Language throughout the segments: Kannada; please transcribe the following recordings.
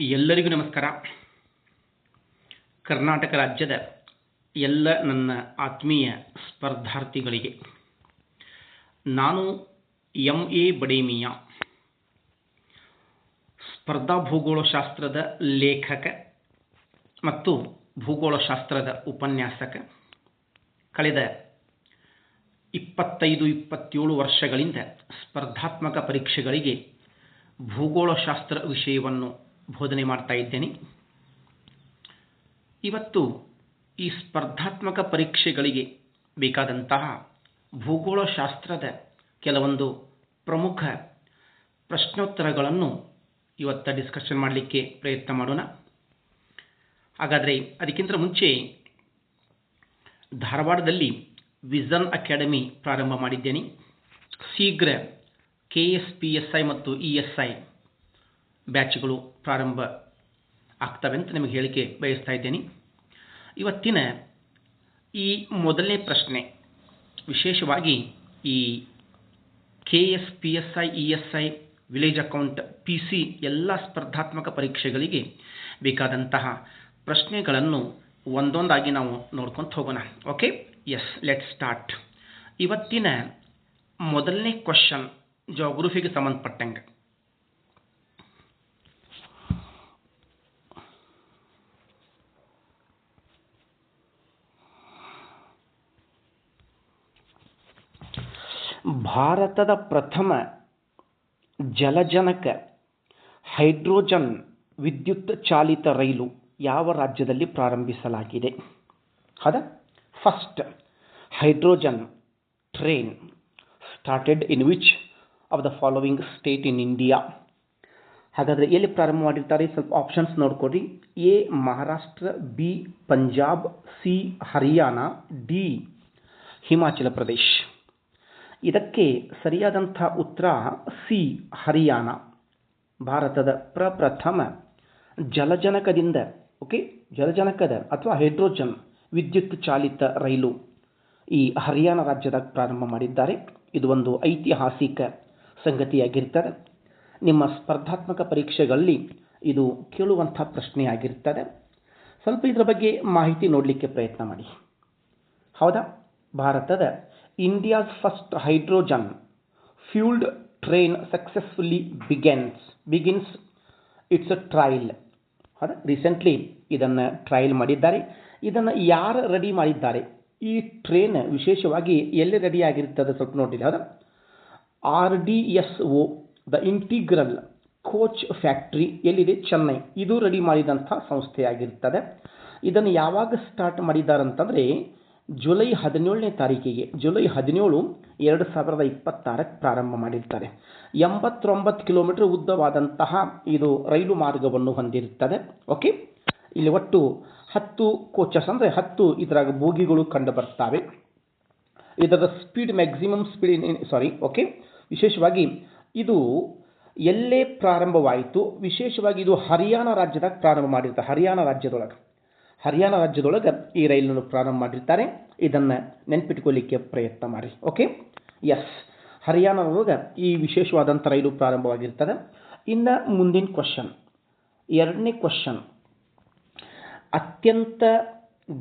ಎಲ್ಲರಿಗೂ ನಮಸ್ಕಾರ. ಕರ್ನಾಟಕ ರಾಜ್ಯದ ಎಲ್ಲ ನನ್ನ ಆತ್ಮೀಯ ಸ್ಪರ್ಧಾರ್ಥಿಗಳಿಗೆ ನಾನು ಎಂ.ಎ. ಬಡೇಮಿಯಾ, ಸ್ಪರ್ಧಾ ಭೂಗೋಳಶಾಸ್ತ್ರದ ಲೇಖಕ ಮತ್ತು ಭೂಗೋಳಶಾಸ್ತ್ರದ ಉಪನ್ಯಾಸಕ. ಕಳೆದ 25-27 ವರ್ಷಗಳಿಂದ ಸ್ಪರ್ಧಾತ್ಮಕ ಪರೀಕ್ಷೆಗಳಿಗೆ ಭೂಗೋಳಶಾಸ್ತ್ರ ವಿಷಯವನ್ನು ಬೋಧನೆ ಮಾಡ್ತಾ ಇದ್ದೇನೆ. ಇವತ್ತು ಈ ಸ್ಪರ್ಧಾತ್ಮಕ ಪರೀಕ್ಷೆಗಳಿಗೆ ಬೇಕಾದಂತಹ ಭೂಗೋಳಶಾಸ್ತ್ರದ ಕೆಲವೊಂದು ಪ್ರಮುಖ ಪ್ರಶ್ನೋತ್ತರಗಳನ್ನು ಇವತ್ತು ಡಿಸ್ಕಷನ್ ಮಾಡಲಿಕ್ಕೆ ಪ್ರಯತ್ನ ಮಾಡೋಣ. ಹಾಗಾದರೆ ಅದಕ್ಕಿಂತ ಮುಂಚೆ ಧಾರವಾಡದಲ್ಲಿ ವಿಷನ್ ಅಕಾಡೆಮಿ ಪ್ರಾರಂಭ ಮಾಡಿದ್ದೇನೆ. ಶೀಘ್ರ KSPSI ಮತ್ತು ESI ಬ್ಯಾಚ್ಗಳು ಪ್ರಾರಂಭ ಆಗ್ತವೆ ಅಂತ ನಿಮಗೆ ಹೇಳಿಕೆ ಬಯಸ್ತಾ ಇದ್ದೇನೆ. ಇವತ್ತಿನ ಈ ಮೊದಲನೇ ಪ್ರಶ್ನೆ ವಿಶೇಷವಾಗಿ ಈ KSPSI, ESI, village account, PC ಎಲ್ಲ ಸ್ಪರ್ಧಾತ್ಮಕ ಪರೀಕ್ಷೆಗಳಿಗೆ ಬೇಕಾದಂತಹ ಪ್ರಶ್ನೆಗಳನ್ನು ಒಂದೊಂದಾಗಿ ನಾವು ನೋಡ್ಕೊಂತ ಹೋಗೋಣ. Okay, yes, let start. ಇವತ್ತಿನ ಮೊದಲನೇ ಕ್ವಶನ್ ಜಾಗ್ರಫಿಗೆ ಸಂಬಂಧಪಟ್ಟಂಗೆ. ಭಾರತದ ಪ್ರಥಮ ಜಲಜನಕ ಹೈಡ್ರೋಜನ್ ವಿದ್ಯುತ್ ಚಾಲಿತ ರೈಲು ಯಾವ ರಾಜ್ಯದಲ್ಲಿ ಪ್ರಾರಂಭಿಸಲಾಗಿದೆ? ಹೌದಾ? First hydrogen train started in which of the following state in India? ಹಾಗಾದರೆ ಎಲ್ಲಿ ಪ್ರಾರಂಭ ಮಾಡಿರ್ತಾರೆ? ಸ್ವಲ್ಪ ಆಪ್ಷನ್ಸ್ ನೋಡ್ಕೊಡ್ರಿ. A Maharashtra, B Punjab, C Haryana, D Himachal Pradesh. ಇದಕ್ಕೆ ಸರಿಯಾದಂಥ ಉತ್ತರ ಸಿ ಹರಿಯಾಣ. ಭಾರತದ ಪ್ರಪ್ರಥಮ ಜಲಜನಕದಿಂದ ಜಲಜನಕದ ಅಥವಾ ಹೈಡ್ರೋಜನ್ ವಿದ್ಯುತ್ ಚಾಲಿತ ರೈಲು ಈ ಹರಿಯಾಣ ರಾಜ್ಯದಾಗ ಪ್ರಾರಂಭ ಮಾಡಿದ್ದಾರೆ. ಇದು ಒಂದು ಐತಿಹಾಸಿಕ ಸಂಗತಿಯಾಗಿರ್ತದೆ. ನಿಮ್ಮ ಸ್ಪರ್ಧಾತ್ಮಕ ಪರೀಕ್ಷೆಗಳಲ್ಲಿ ಇದು ಕೇಳುವಂಥ ಪ್ರಶ್ನೆಯಾಗಿರ್ತದೆ. ಸ್ವಲ್ಪ ಇದರ ಬಗ್ಗೆ ಮಾಹಿತಿ ನೋಡಲಿಕ್ಕೆ ಪ್ರಯತ್ನ ಮಾಡಿ. ಹೌದಾ? ಭಾರತದ India's first hydrogen fuelled train successfully begins its a trial. ಹೌದಾ? ರೀಸೆಂಟ್ಲಿ ಇದನ್ನು ಟ್ರಯಲ್ ಮಾಡಿದ್ದಾರೆ. ಇದನ್ನು ಯಾರು ರೆಡಿ ಮಾಡಿದ್ದಾರೆ? ಈ ಟ್ರೈನ್ ವಿಶೇಷವಾಗಿ ಎಲ್ಲಿ ರೆಡಿ ಆಗಿರ್ತದೆ ಸ್ವಲ್ಪ ನೋಡಿಲ್ಲ. ಹೌದಾ? RDSO the integral coach factory ಎಲ್ಲಿದೆ? ಚೆನ್ನೈ. ಇದು ರೆಡಿ ಮಾಡಿದಂಥ ಸಂಸ್ಥೆಯಾಗಿರ್ತದೆ. ಇದನ್ನು ಯಾವಾಗ ಸ್ಟಾರ್ಟ್ ಮಾಡಿದ್ದಾರೆ ಅಂತಂದರೆ ಜುಲೈ 17ನೇ ತಾರೀಕಿಗೆ, ಜುಲೈ 17, 2026 ಪ್ರಾರಂಭ ಮಾಡಿರ್ತಾರೆ. 89 ಕಿಲೋಮೀಟರ್ ಉದ್ದವಾದಂತಹ ಇದು ರೈಲು ಮಾರ್ಗವನ್ನು ಹೊಂದಿರುತ್ತದೆ. ಓಕೆ, ಇಲ್ಲಿ ಒಟ್ಟು 10 ಕೋಚಸ್ ಅಂದರೆ 10 ಇದರಾಗ ಬೋಗಿಗಳು ಕಂಡು ಬರ್ತವೆ. ಇದರ ಸ್ಪೀಡ್ ಮ್ಯಾಕ್ಸಿಮಮ್ ಸ್ಪೀಡ್ ಓಕೆ. ವಿಶೇಷವಾಗಿ ಇದು ಎಲ್ಲೇ ಪ್ರಾರಂಭವಾಯಿತು? ವಿಶೇಷವಾಗಿ ಇದು ಹರಿಯಾಣ ರಾಜ್ಯದಾಗ ಪ್ರಾರಂಭ ಮಾಡಿರ್ತಾರೆ. ಹರಿಯಾಣ ರಾಜ್ಯದೊಳಗೆ ಈ ರೈಲನ್ನು ಪ್ರಾರಂಭ ಮಾಡಿರ್ತಾರೆ. ಇದನ್ನು ನೆನ್ಪಿಟ್ಕೊಳ್ಳಿಕ್ಕೆ ಪ್ರಯತ್ನ ಮಾಡಿ. ಓಕೆ, ಎಸ್, ಹರಿಯಾಣದೊಳಗೆ ಈ ವಿಶೇಷವಾದಂಥ ರೈಲು ಪ್ರಾರಂಭವಾಗಿರ್ತದೆ. ಇನ್ನು ಮುಂದಿನ ಕ್ವಶನ್, ಎರಡನೇ ಕ್ವಶನ್, ಅತ್ಯಂತ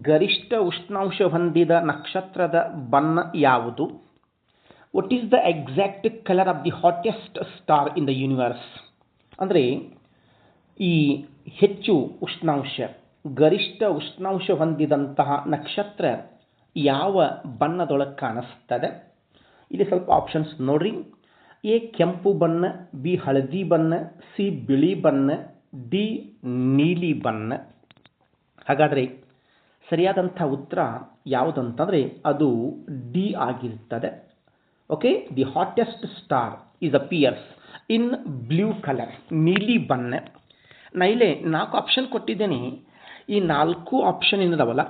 ಗರಿಷ್ಠ ಉಷ್ಣಾಂಶ ಹೊಂದಿದ ನಕ್ಷತ್ರದ ಬಣ್ಣ ಯಾವುದು? What is the exact colour of the hottest star in the universe? ಅಂದರೆ ಈ ಹೆಚ್ಚು ಉಷ್ಣಾಂಶ, ಗರಿಷ್ಠ ಉಷ್ಣಾಂಶ ಹೊಂದಿದಂತಹ ನಕ್ಷತ್ರ ಯಾವ ಬಣ್ಣದೊಳಗೆ ಕಾಣಿಸ್ತದೆ? ಇಲ್ಲಿ ಸ್ವಲ್ಪ ಆಪ್ಷನ್ಸ್ ನೋಡ್ರಿ. ಎ ಕೆಂಪು ಬಣ್ಣ, ಬಿ ಹಳದಿ ಬಣ್ಣ, ಸಿ ಬಿಳಿ ಬಣ್ಣ, ಡಿ ನೀಲಿ ಬಣ್ಣ. ಹಾಗಾದರೆ ಸರಿಯಾದಂಥ ಉತ್ತರ ಯಾವುದಂತಂದರೆ ಅದು ಡಿ ಆಗಿರ್ತದೆ. Okay, the hottest star is appears in blue colour, ನೀಲಿ ಬಣ್ಣ. ನಾ ಇಲ್ಲೇ 4 ಆಪ್ಷನ್ ಕೊಟ್ಟಿದ್ದೇನೆ. ಈ 4 ಆಪ್ಷನ್ ಏನಿದಾವಲ್ಲ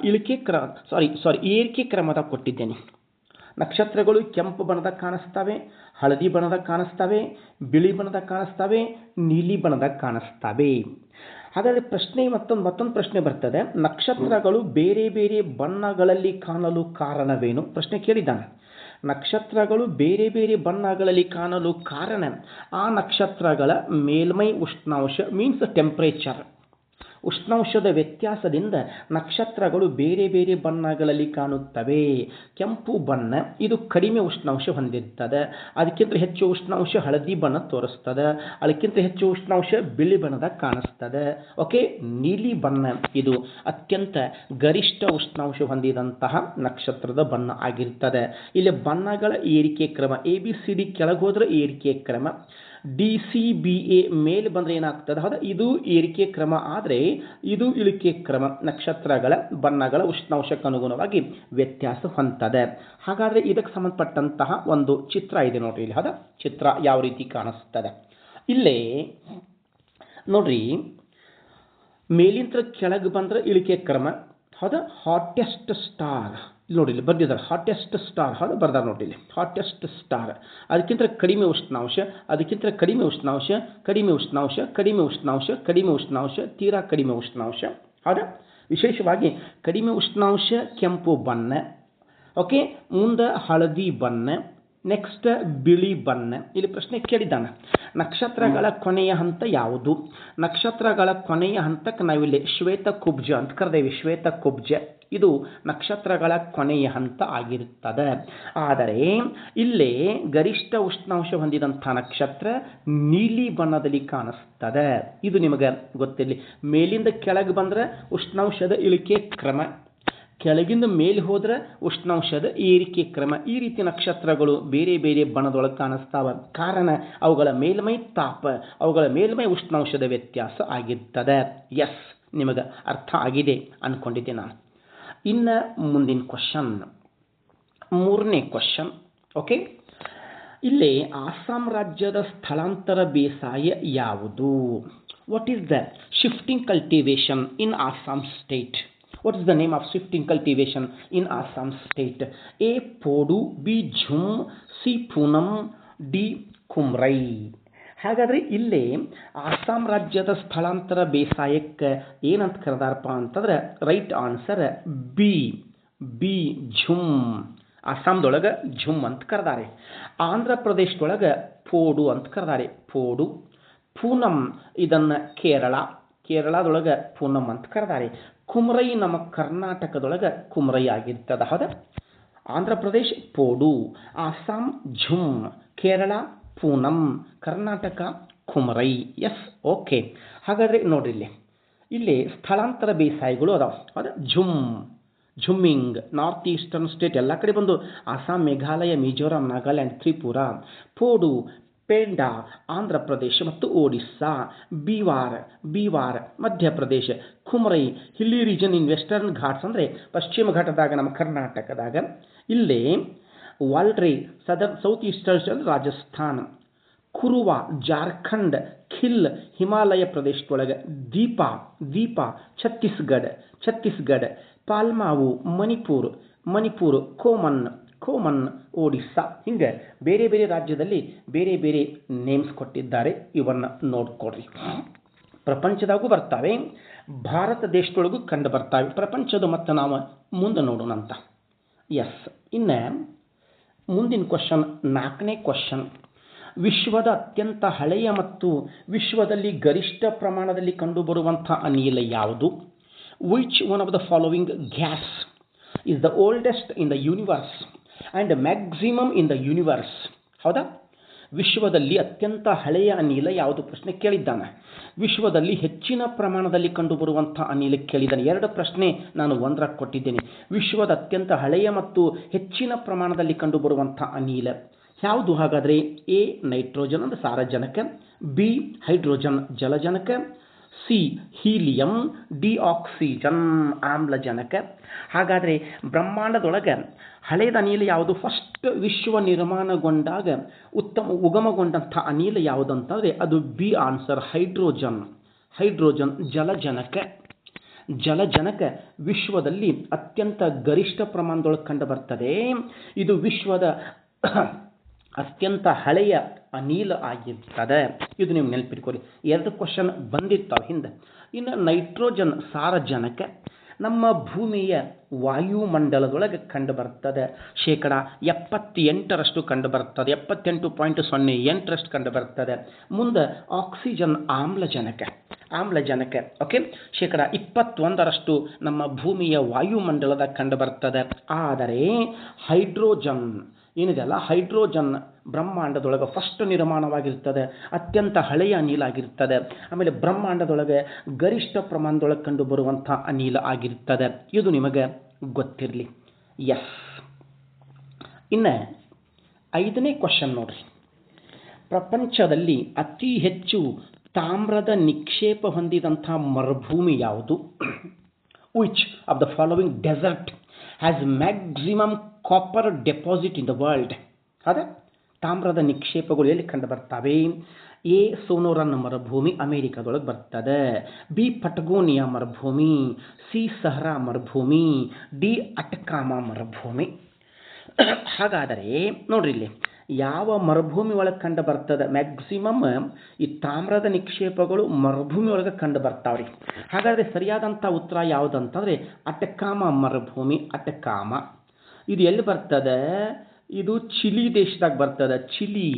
ಏರಿಕೆ ಕ್ರಮದಾಗ ಕೊಟ್ಟಿದ್ದೇನೆ. ನಕ್ಷತ್ರಗಳು ಕೆಂಪು ಬಣ್ಣದಾಗ ಕಾಣಿಸ್ತವೆ, ಹಳದಿ ಬಣ್ಣದಾಗ ಕಾಣಿಸ್ತವೆ, ಬಿಳಿ ಬಣ್ಣದಾಗ ಕಾಣಿಸ್ತವೆ, ನೀಲಿ ಬಣ್ಣದಾಗ ಕಾಣಿಸ್ತವೆ. ಹಾಗಾದರೆ ಪ್ರಶ್ನೆ ಮತ್ತೊಂದು ಪ್ರಶ್ನೆ ಬರ್ತದೆ. ನಕ್ಷತ್ರಗಳು ಬೇರೆ ಬೇರೆ ಬಣ್ಣಗಳಲ್ಲಿ ಕಾಣಲು ಕಾರಣವೇನು? ಪ್ರಶ್ನೆ ಕೇಳಿದ್ದಾನೆ. ನಕ್ಷತ್ರಗಳು ಬೇರೆ ಬೇರೆ ಬಣ್ಣಗಳಲ್ಲಿ ಕಾಣಲು ಕಾರಣ ಆ ನಕ್ಷತ್ರಗಳ ಮೇಲ್ಮೈ ಉಷ್ಣಾಂಶ ಮೀನ್ಸ್ ಟೆಂಪರೇಚರ್. ಉಷ್ಣಾಂಶದ ವ್ಯತ್ಯಾಸದಿಂದ ನಕ್ಷತ್ರಗಳು ಬೇರೆ ಬೇರೆ ಬಣ್ಣಗಳಲ್ಲಿ ಕಾಣುತ್ತವೆ. ಕೆಂಪು ಬಣ್ಣ ಇದು ಕಡಿಮೆ ಉಷ್ಣಾಂಶ ಹೊಂದಿರ್ತದೆ, ಅದಕ್ಕಿಂತ ಹೆಚ್ಚು ಉಷ್ಣಾಂಶ ಹಳದಿ ಬಣ್ಣ ತೋರಿಸ್ತದೆ, ಅದಕ್ಕಿಂತ ಹೆಚ್ಚು ಉಷ್ಣಾಂಶ ಬಿಳಿ ಬಣ್ಣದಾಗ ಕಾಣಿಸ್ತದೆ. ಓಕೆ, ನೀಲಿ ಬಣ್ಣ ಇದು ಅತ್ಯಂತ ಗರಿಷ್ಠ ಉಷ್ಣಾಂಶ ಹೊಂದಿದಂತಹ ನಕ್ಷತ್ರದ ಬಣ್ಣ ಆಗಿರ್ತದೆ. ಇಲ್ಲಿ ಬಣ್ಣಗಳ ಏರಿಕೆ ಕ್ರಮ ABCD ಕೆಳಗೆ ಹೋದ್ರೆ ಏರಿಕೆ ಕ್ರಮ, DCBA ಮೇಲೆ ಬಂದರೆ ಏನಾಗ್ತದೆ, ಹೌದಾ, ಇದು ಏರಿಕೆ ಕ್ರಮ ಆದರೆ ಇದು ಇಳಿಕೆ ಕ್ರಮ. ನಕ್ಷತ್ರಗಳ ಬಣ್ಣಗಳ ಉಷ್ಣಾಂಶಕ್ಕೆ ಅನುಗುಣವಾಗಿ ವ್ಯತ್ಯಾಸ ಹೊಂದದೆ. ಹಾಗಾದರೆ ಇದಕ್ಕೆ ಸಂಬಂಧಪಟ್ಟಂತಹ ಒಂದು ಚಿತ್ರ ಇದೆ ನೋಡ್ರಿ ಇಲ್ಲಿ. ಹೌದಾ, ಚಿತ್ರ ಯಾವ ರೀತಿ ಕಾಣಿಸ್ತದೆ ಇಲ್ಲೇ ನೋಡ್ರಿ. ಮೇಲಿಂದ ಕೆಳಗೆ ಬಂದರೆ ಇಳಿಕೆ ಕ್ರಮ. ಹೌದಾ, ಹಾಟೆಸ್ಟ್ ಸ್ಟಾರ್ ನೋಡಿ ಇಲ್ಲಿ ಬರ್ದಿದ್ದಾರೆ, ಹಾಟೆಸ್ಟ್ ಸ್ಟಾರ್. ಹೌದಾ, ಬರ್ದಾರ ನೋಡಿ ಇಲ್ಲಿ ಹಾಟೆಸ್ಟ್ ಸ್ಟಾರ್. ಅದಕ್ಕಿಂತ ಕಡಿಮೆ ಉಷ್ಣಾಂಶ, ಅದಕ್ಕಿಂತ ಕಡಿಮೆ ಉಷ್ಣಾಂಶ, ಕಡಿಮೆ ಉಷ್ಣಾಂಶ, ಕಡಿಮೆ ಉಷ್ಣಾಂಶ, ಕಡಿಮೆ ಉಷ್ಣಾಂಶ, ತೀರಾ ಕಡಿಮೆ ಉಷ್ಣಾಂಶ. ಹೌದಾ, ವಿಶೇಷವಾಗಿ ಕಡಿಮೆ ಉಷ್ಣಾಂಶ ಕೆಂಪು ಬಣ್ಣ. ಓಕೆ, ಮುಂದೆ ಹಳದಿ ಬಣ್ಣ, ನೆಕ್ಸ್ಟ್ ಬಿಳಿ ಬಣ್ಣ. ಇಲ್ಲಿ ಪ್ರಶ್ನೆ ಕೇಳಿದ್ದಾನೆ, ನಕ್ಷತ್ರಗಳ ಕೊನೆಯ ಹಂತ ಯಾವುದು? ನಕ್ಷತ್ರಗಳ ಕೊನೆಯ ಹಂತಕ್ಕೆ ನಾವಿಲ್ಲಿ ಶ್ವೇತಕುಬ್ಜ ಅಂತ ಕರೆದೇವೆ. ಶ್ವೇತಕುಬ್ಜ ಇದು ನಕ್ಷತ್ರಗಳ ಕೊನೆಯ ಹಂತ ಆಗಿರುತ್ತದೆ. ಆದರೆ ಇಲ್ಲೇ ಗರಿಷ್ಠ ಉಷ್ಣಾಂಶ ಹೊಂದಿದಂಥ ನಕ್ಷತ್ರ ನೀಲಿ ಬಣ್ಣದಲ್ಲಿ ಕಾಣಿಸ್ತದೆ. ಇದು ನಿಮಗೆ ಗೊತ್ತಿರಲಿ. ಮೇಲಿಂದ ಕೆಳಗೆ ಬಂದರೆ ಉಷ್ಣಾಂಶದ ಇಳಿಕೆ ಕ್ರಮ, ಕೆಳಗಿಂದ ಮೇಲೆ ಹೋದ್ರೆ ಉಷ್ಣಾಂಶದ ಏರಿಕೆ ಕ್ರಮ. ಈ ರೀತಿ ನಕ್ಷತ್ರಗಳು ಬೇರೆ ಬೇರೆ ಬಣ್ಣದೊಳಗೆ ಕಾಣಿಸ್ತಾವ. ಕಾರಣ ಅವುಗಳ ಮೇಲ್ಮೈ ತಾಪ, ಅವುಗಳ ಮೇಲ್ಮೈ ಉಷ್ಣಾಂಶದ ವ್ಯತ್ಯಾಸ ಆಗಿರ್ತದೆ. ಎಸ್, ನಿಮಗೆ ಅರ್ಥ ಆಗಿದೆ ಅಂದ್ಕೊಂಡಿದ್ದೆ ನಾನು. ಇನ್ನು ಮುಂದಿನ ಕ್ವಶನ್, ಮೂರನೇ ಕ್ವಶನ್. ಓಕೆ, ಇಲ್ಲಿ ಆಸಾಂ ರಾಜ್ಯದ ಸ್ಥಳಾಂತರ ಬೇಸಾಯ ಯಾವುದು? What is the shifting cultivation in Assam state? What is the name of shifting cultivation in Assam state? A. Podu, B. Jhum, C. Poonam, D. Kumrai. ಹಾಗಾದರೆ ಇಲ್ಲಿ ಆಸಾಂ ರಾಜ್ಯದ ಸ್ಥಳಾಂತರ ಬೇಸಾಯಕ್ಕೆ ಏನಂತ ಕರೆದಾರಪ್ಪ ಅಂತಂದ್ರೆ ರೈಟ್ ಆನ್ಸರ್ ಬಿ ಝುಮ್. ಆಸಾಂದೊಳಗೆ ಝುಮ್ ಅಂತ ಕರೆದಾರೆ. ಆಂಧ್ರ ಪ್ರದೇಶದೊಳಗೆ ಪೋಡು ಅಂತ ಕರೆದಾರೆ, ಪೋಡು. ಪೂನಂ ಇದನ್ನು ಕೇರಳದೊಳಗೆ ಪೂನಂ ಅಂತ ಕರೆದಾರೆ. ಕುಮ್ರೈ ನಮ್ಮ ಕರ್ನಾಟಕದೊಳಗೆ ಕುಮ್ರೈ ಆಗಿರ್ತದೆ. ಹೌದಾ, ಆಂಧ್ರ ಪ್ರದೇಶ್ ಪೋಡು, ಆಸಾಂ ಝುಮ್, ಕೇರಳ ಪೂನಂ, ಕರ್ನಾಟಕ ಕುಮ್ರೈ. Yes, okay. ಹಾಗಾದರೆ ನೋಡ್ರಿ ಇಲ್ಲಿ ಸ್ಥಳಾಂತರ ಬೇಸಾಯಗಳು ಅದಾವೆ. ಹೌದಾ, ಝುಮ್ಮಿಂಗ್ ನಾರ್ತ್ ಈಸ್ಟರ್ನ್ ಸ್ಟೇಟ್ ಎಲ್ಲ ಕಡೆ ಬಂದು ಆಸಾಂ, ಮೇಘಾಲಯ, ಮಿಜೋರಾಂ, ನಾಗಾಲ್ಯಾಂಡ್, ತ್ರಿಪುರ. ಪೋಡು ಪೇಂಡಾ ಆಂಧ್ರ ಪ್ರದೇಶ ಮತ್ತು Odisha. Bewar Madhya Pradesh. Kumri hilly region in western Ghats ಅಂದರೆ ಪಶ್ಚಿಮ ಘಟ್ಟದಾಗ ನಮ್ಮ ಕರ್ನಾಟಕದಾಗ. ಇಲ್ಲೇ ವಾಲ್ಡ್ರೆ ಸೌತ್ ಈಸ್ಟರ್ನ್ ರಾಜಸ್ಥಾನ್. ಕುರುವ ಜಾರ್ಖಂಡ್. ಖಿಲ್ ಹಿಮಾಲಯ ಪ್ರದೇಶದೊಳಗೆ. ದೀಪ ಛತ್ತೀಸ್ಗಢ. ಪಾಲ್ಮಾವು ಮಣಿಪುರ್. ಕೋಮನ್ ಒಡಿಸ್ಸಾ. ಹಿಂಗೆ ಬೇರೆ ಬೇರೆ ರಾಜ್ಯದಲ್ಲಿ ಬೇರೆ ಬೇರೆ ನೇಮ್ಸ್ ಕೊಟ್ಟಿದ್ದಾರೆ. ಇವನ್ನು ನೋಡ್ಕೊಡ್ರಿ. ಪ್ರಪಂಚದಾಗೂ ಬರ್ತಾವೆ, ಭಾರತ ದೇಶದೊಳಗೂ ಕಂಡು ಬರ್ತಾವೆ. ಪ್ರಪಂಚದ ಮತ್ತು ನಾವು ಮುಂದೆ ನೋಡೋಣ ಅಂತ. ಎಸ್, ಇನ್ನು ಮುಂದಿನ ಕ್ವಶನ್, ನಾಲ್ಕನೇ ಕ್ವಶನ್. ವಿಶ್ವದ ಅತ್ಯಂತ ಹಳೆಯ ಮತ್ತು ವಿಶ್ವದಲ್ಲಿ ಗರಿಷ್ಠ ಪ್ರಮಾಣದಲ್ಲಿ ಕಂಡುಬರುವಂಥ ಅನಿಲ ಯಾವುದು? Which one of the following gas is the oldest in the universe and maximum in the universe? ಹೌದಾ, ವಿಶ್ವದಲ್ಲಿ ಅತ್ಯಂತ ಹಳೆಯ ಅನಿಲ ಯಾವುದು ಪ್ರಶ್ನೆ ಕೇಳಿದ್ದಾನೆ. ವಿಶ್ವದಲ್ಲಿ ಹೆಚ್ಚಿನ ಪ್ರಮಾಣದಲ್ಲಿ ಕಂಡುಬರುವಂಥ ಅನಿಲ ಕೇಳಿದ್ದಾನೆ. ಎರಡು ಪ್ರಶ್ನೆ ನಾನು ಒಂದರಾಗ ಕೊಟ್ಟಿದ್ದೇನೆ. ವಿಶ್ವದ ಅತ್ಯಂತ ಹಳೆಯ ಮತ್ತು ಹೆಚ್ಚಿನ ಪ್ರಮಾಣದಲ್ಲಿ ಕಂಡುಬರುವಂಥ ಅನಿಲ ಯಾವುದು? ಹಾಗಾದರೆ ಎ ನೈಟ್ರೋಜನ್ ಅಂದರೆ ಸಾರಜನಕ, ಬಿ ಹೈಡ್ರೋಜನ್ ಜಲಜನಕ, ಸಿ ಹೀಲಿಯಂ, ಡಿ ಆಕ್ಸಿಜನ್ ಆಮ್ಲಜನಕ. ಹಾಗಾದರೆ ಬ್ರಹ್ಮಾಂಡದೊಳಗೆ ಹಳೆಯದ ಅನಿಲ ಯಾವುದು? ಫಸ್ಟ್ ವಿಶ್ವ ನಿರ್ಮಾಣಗೊಂಡಾಗ ಉಗಮಗೊಂಡಂಥ ಅನಿಲ ಯಾವುದು ಅಂತಂದರೆ ಅದು ಬಿ ಆನ್ಸರ್, ಹೈಡ್ರೋಜನ್ ಜಲಜನಕ ವಿಶ್ವದಲ್ಲಿ ಅತ್ಯಂತ ಗರಿಷ್ಠ ಪ್ರಮಾಣದೊಳಗೆ ಕಂಡು ಬರ್ತದೆ. ಇದು ವಿಶ್ವದ ಅತ್ಯಂತ ಹಳೆಯ ಅನಿಲ ಆಗಿರ್ತದೆ. ಇದು ನೀವು ನೆನಪಿಟ್ಕೊಳ್ಳಿ. ಎರಡು ಕ್ವಶನ್ ಬಂದಿರ್ತಾವೆ ಹಿಂದೆ. ಇನ್ನು ನೈಟ್ರೋಜನ್ ಸಾರಜನಕ, ನಮ್ಮ ಭೂಮಿಯ ವಾಯುಮಂಡಲದೊಳಗೆ ಕಂಡುಬರ್ತದೆ. 78% ಕಂಡುಬರ್ತದೆ, 78.08% ಕಂಡುಬರ್ತದೆ. ಮುಂದೆ ಆಕ್ಸಿಜನ್ ಆಮ್ಲಜನಕ ಓಕೆ 21% ನಮ್ಮ ಭೂಮಿಯ ವಾಯುಮಂಡಲದ ಕಂಡುಬರ್ತದೆ. ಆದರೆ ಹೈಡ್ರೋಜನ್ ಏನಿದೆಯಲ್ಲ, ಹೈಡ್ರೋಜನ್ ಬ್ರಹ್ಮಾಂಡದೊಳಗೆ ಫಸ್ಟ್ ನಿರ್ಮಾಣವಾಗಿರ್ತದೆ, ಅತ್ಯಂತ ಹಳೆಯ ಅನಿಲ ಆಗಿರ್ತದೆ. ಆಮೇಲೆ ಬ್ರಹ್ಮಾಂಡದೊಳಗೆ ಗರಿಷ್ಠ ಪ್ರಮಾಣದೊಳಗೆ ಕಂಡು ಬರುವಂಥ ಅನಿಲ ಆಗಿರ್ತದೆ. ಇದು ನಿಮಗೆ ಗೊತ್ತಿರಲಿ. ಎಸ್. ಇನ್ನು 5ನೇ ಕ್ವಶನ್ ನೋಡ್ರಿ. ಪ್ರಪಂಚದಲ್ಲಿ ಅತಿ ಹೆಚ್ಚು ತಾಮ್ರದ ನಿಕ್ಷೇಪ ಹೊಂದಿದಂಥ ಮರುಭೂಮಿ ಯಾವುದು? Which of the following desert has maximum copper deposit in the world? ಅದೇ ತಾಮ್ರದ ನಿಕ್ಷೇಪಗಳು ಎಲ್ಲಿ ಕಂಡು ಬರ್ತವೆ? ಎ ಸೋನೋರನ್ ಮರುಭೂಮಿ ಅಮೆರಿಕದೊಳಗೆ ಬರ್ತದೆ, ಬಿ ಪಟಗೋನಿಯಾ ಮರುಭೂಮಿ, ಸಿ ಸಹರಾ ಮರುಭೂಮಿ, ಡಿ ಅಟಕಾಮ ಮರುಭೂಮಿ. ಹಾಗಾದರೆ ನೋಡ್ರಿ ಇಲ್ಲಿ ಯಾವ ಮರುಭೂಮಿ ಒಳಗೆ ಕಂಡು ಬರ್ತದೆ? ಮ್ಯಾಕ್ಸಿಮಮ್ ಈ ತಾಮ್ರದ ನಿಕ್ಷೇಪಗಳು ಮರುಭೂಮಿ ಒಳಗೆ ಕಂಡು ಬರ್ತಾವ್ರಿ. ಹಾಗಾದರೆ ಸರಿಯಾದಂಥ ಉತ್ತರ ಯಾವುದಂತಂದರೆ ಅಟಕಾಮ ಮರುಭೂಮಿ. ಅಟಕಾಮ ಇದು ಎಲ್ಲಿ ಬರ್ತದೆ? ಇದು ಚಿಲಿ ದೇಶದಾಗ ಬರ್ತದೆ. ಚಿಲಿ,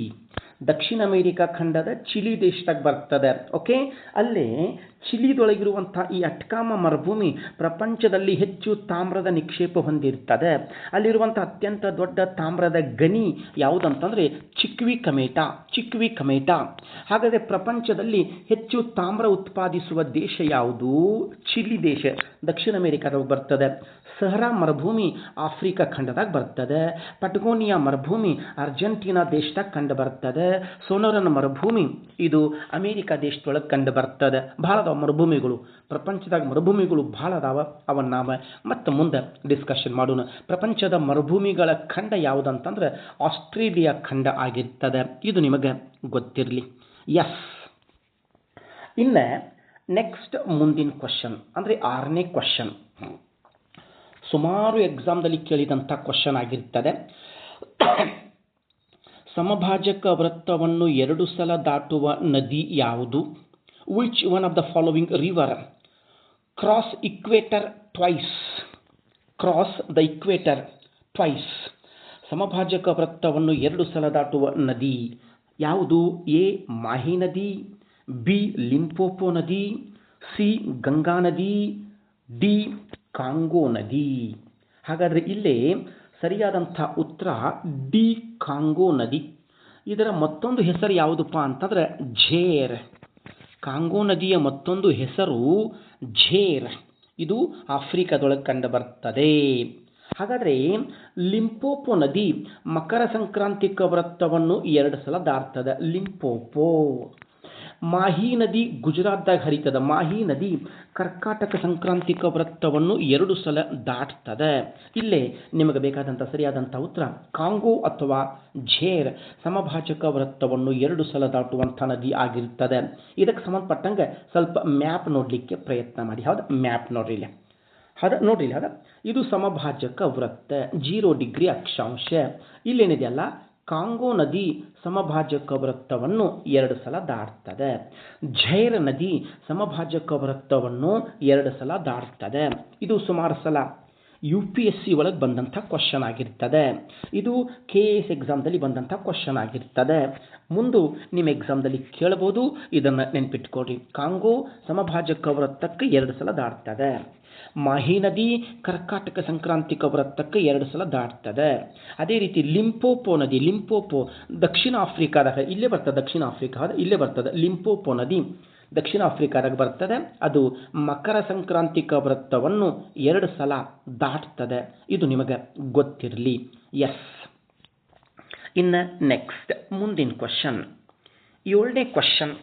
ದಕ್ಷಿಣ ಅಮೆರಿಕಾ ಖಂಡದ ಚಿಲಿ ದೇಶದಾಗ ಬರ್ತದೆ. ಓಕೆ, ಅಲ್ಲಿ ಚಿಲಿದೊಳಗಿರುವಂಥ ಈ ಅಟ್ಕಾಮ ಮರುಭೂಮಿ ಪ್ರಪಂಚದಲ್ಲಿ ಹೆಚ್ಚು ತಾಮ್ರದ ನಿಕ್ಷೇಪ ಹೊಂದಿರ್ತದೆ. ಅಲ್ಲಿರುವಂಥ ಅತ್ಯಂತ ದೊಡ್ಡ ತಾಮ್ರದ ಗಣಿ ಯಾವುದಂತಂದರೆ ಚಿಕ್ವಿ ಕಮೇಟಾ. ಹಾಗಾದರೆ ಪ್ರಪಂಚದಲ್ಲಿ ಹೆಚ್ಚು ತಾಮ್ರ ಉತ್ಪಾದಿಸುವ ದೇಶ ಯಾವುದು? ಚಿಲಿ ದೇಶ, ದಕ್ಷಿಣ ಅಮೆರಿಕಾದಾಗ ಬರ್ತದೆ. ಸಹರಾ ಮರುಭೂಮಿ ಆಫ್ರಿಕಾ ಖಂಡದಾಗ ಬರ್ತದೆ. ಪಟಗೋನಿಯಾ ಮರುಭೂಮಿ ಅರ್ಜೆಂಟೀನಾ ದೇಶದಾಗ ಕಂಡು ಬರ್ತದೆ. ಸೋನೋರನ್ ಮರುಭೂಮಿ ಇದು ಅಮೆರಿಕಾ ದೇಶದೊಳಗೆ ಕಂಡು ಬರ್ತದೆ. ಬಹಳ ಅದಾವ ಮರುಭೂಮಿಗಳು, ಪ್ರಪಂಚದಾಗ ಮರುಭೂಮಿಗಳು ಬಹಳ ಅದಾವ. ಅವನ್ನ ನಾವು ಮತ್ತೆ ಮುಂದೆ ಡಿಸ್ಕಷನ್ ಮಾಡೋಣ. ಪ್ರಪಂಚದ ಮರುಭೂಮಿಗಳ ಖಂಡ ಯಾವುದಂತಂದ್ರೆ ಆಸ್ಟ್ರೇಲಿಯಾ ಖಂಡ ಆಗಿರ್ತದೆ. ಇದು ನಿಮಗೆ ಗೊತ್ತಿರಲಿ. ಎಸ್. ಇನ್ನು ನೆಕ್ಸ್ಟ್ ಮುಂದಿನ ಕ್ವಶನ್ ಅಂದರೆ 6ನೇ ಕ್ವಶನ್. ಸುಮಾರು ಎಕ್ಸಾಮ್ದಲ್ಲಿ ಕೇಳಿದಂಥ ಕ್ವಶನ್ ಆಗಿರ್ತದೆ. ಸಮಭಾಜಕ ವೃತ್ತವನ್ನು 2 ಸಲ ದಾಟುವ ನದಿ ಯಾವುದು? Which one of the following river cross the equator twice? ಸಮಭಾಜಕ ವೃತ್ತವನ್ನು 2 ಸಲ ದಾಟುವ ನದಿ ಯಾವುದು? ಎ ಮಾಹಿ ನದಿ, ಬಿ ಲಿಂಪೋಪೋ ನದಿ, ಸಿ ಗಂಗಾ ನದಿ, ಡಿ ಕಾಂಗೋ ನದಿ. ಹಾಗಾದರೆ ಇಲ್ಲೇ ಸರಿಯಾದಂಥ ಉತ್ತರ ಡಿ ಕಾಂಗೋ ನದಿ. ಇದರ ಮತ್ತೊಂದು ಹೆಸರು ಯಾವುದಪ್ಪ ಅಂತಂದರೆ ಝೇರ್. ಕಾಂಗೋ ನದಿಯ ಮತ್ತೊಂದು ಹೆಸರು ಝೇರ್. ಇದು ಆಫ್ರಿಕಾದೊಳಗೆ ಕಂಡು ಬರ್ತದೆ. ಹಾಗಾದರೆ ಲಿಂಪೋಪೋ ನದಿ ಮಕರ ಸಂಕ್ರಾಂತಿಕ ವೃತ್ತವನ್ನು 2 ಸಲ ದಾಟ್ತದೆ. ಲಿಂಪೋಪೋ. ಮಾಹಿ ನದಿ ಗುಜರಾತ್ದಾಗ ಹರಿತದೆ. ಮಾಹಿ ನದಿ ಕರ್ಕಾಟಕ ಸಂಕ್ರಾಂತಿಕ ವೃತ್ತವನ್ನು 2 ಸಲ ದಾಟ್ತದೆ. ಇಲ್ಲೇ ನಿಮಗೆ ಬೇಕಾದಂಥ ಸರಿಯಾದಂಥ ಉತ್ತರ ಕಾಂಗೋ ಅಥವಾ ಝೇರ್ ಸಮಭಾಜಕ ವೃತ್ತವನ್ನು 2 ಸಲ ದಾಟುವಂಥ ನದಿ ಆಗಿರ್ತದೆ. ಇದಕ್ಕೆ ಸಂಬಂಧಪಟ್ಟಂಗೆ ಸ್ವಲ್ಪ ಮ್ಯಾಪ್ ನೋಡಲಿಕ್ಕೆ ಪ್ರಯತ್ನ ಮಾಡಿ. ಹೌದಾ, ಮ್ಯಾಪ್ ನೋಡ್ರಿ ಇಲ್ಲಿ. ನೋಡ್ರಿ ಹೌದಾ, ಇದು ಸಮಭಾಜಕ ವೃತ್ತ 0 ಡಿಗ್ರಿ ಅಕ್ಷಾಂಶ. ಇಲ್ಲೇನಿದೆಯಲ್ಲ ಕಾಂಗೋ ನದಿ ಸಮಭಾಜಕ ವೃತ್ತವನ್ನು 2 ಸಲ ದಾಟ್ತದೆ. ಝೈರ್ ನದಿ ಸಮಭಾಜಕ ವೃತ್ತವನ್ನು 2 ಸಲ ದಾಟ್ತದೆ. ಇದು ಸುಮಾರು ಸಲ UPSC ಒಳಗೆ ಬಂದಂಥ ಕ್ವಶನ್ ಆಗಿರ್ತದೆ. ಇದು KS ಎಕ್ಸಾಮ್ದಲ್ಲಿ ಬಂದಂಥ ಕ್ವಶನ್ ಆಗಿರ್ತದೆ. ಮುಂದೆ ನಿಮ್ಮ ಎಕ್ಸಾಮ್ದಲ್ಲಿ ಕೇಳಬಹುದು. ಇದನ್ನು ನೆನ್ಪಿಟ್ಕೊಡ್ರಿ. ಕಾಂಗೋ ಸಮಭಾಜಕ ವೃತ್ತಕ್ಕೆ 2 ಸಲ ದಾಟ್ತದೆ. ಮಾಹಿ ನದಿ ಕರ್ಕಾಟಕ ಸಂಕ್ರಾಂತಿಕ ವೃತ್ತಕ್ಕೆ 2 ಸಲ ದಾಟ್ತದೆ. ಅದೇ ರೀತಿ ಲಿಂಪೋಪೋ ನದಿ, ಲಿಂಪೋಪೋ ದಕ್ಷಿಣ ಆಫ್ರಿಕಾದಾಗ ಇಲ್ಲೇ ಬರ್ತದೆ. ದಕ್ಷಿಣ ಆಫ್ರಿಕಾ ಇಲ್ಲೇ ಬರ್ತದೆ. ಲಿಂಪೋಪೋ ನದಿ ದಕ್ಷಿಣ ಆಫ್ರಿಕಾದಾಗ ಬರ್ತದೆ. ಅದು ಮಕರ ಸಂಕ್ರಾಂತಿಕ ವೃತ್ತವನ್ನು 2 ಸಲ ದಾಟ್ತದೆ. ಇದು ನಿಮಗೆ ಗೊತ್ತಿರಲಿ. ಎಸ್. ಇನ್ನು ನೆಕ್ಸ್ಟ್ ಮುಂದಿನ ಕ್ವಶನ್ 7ನೇ ಕ್ವಶನ್.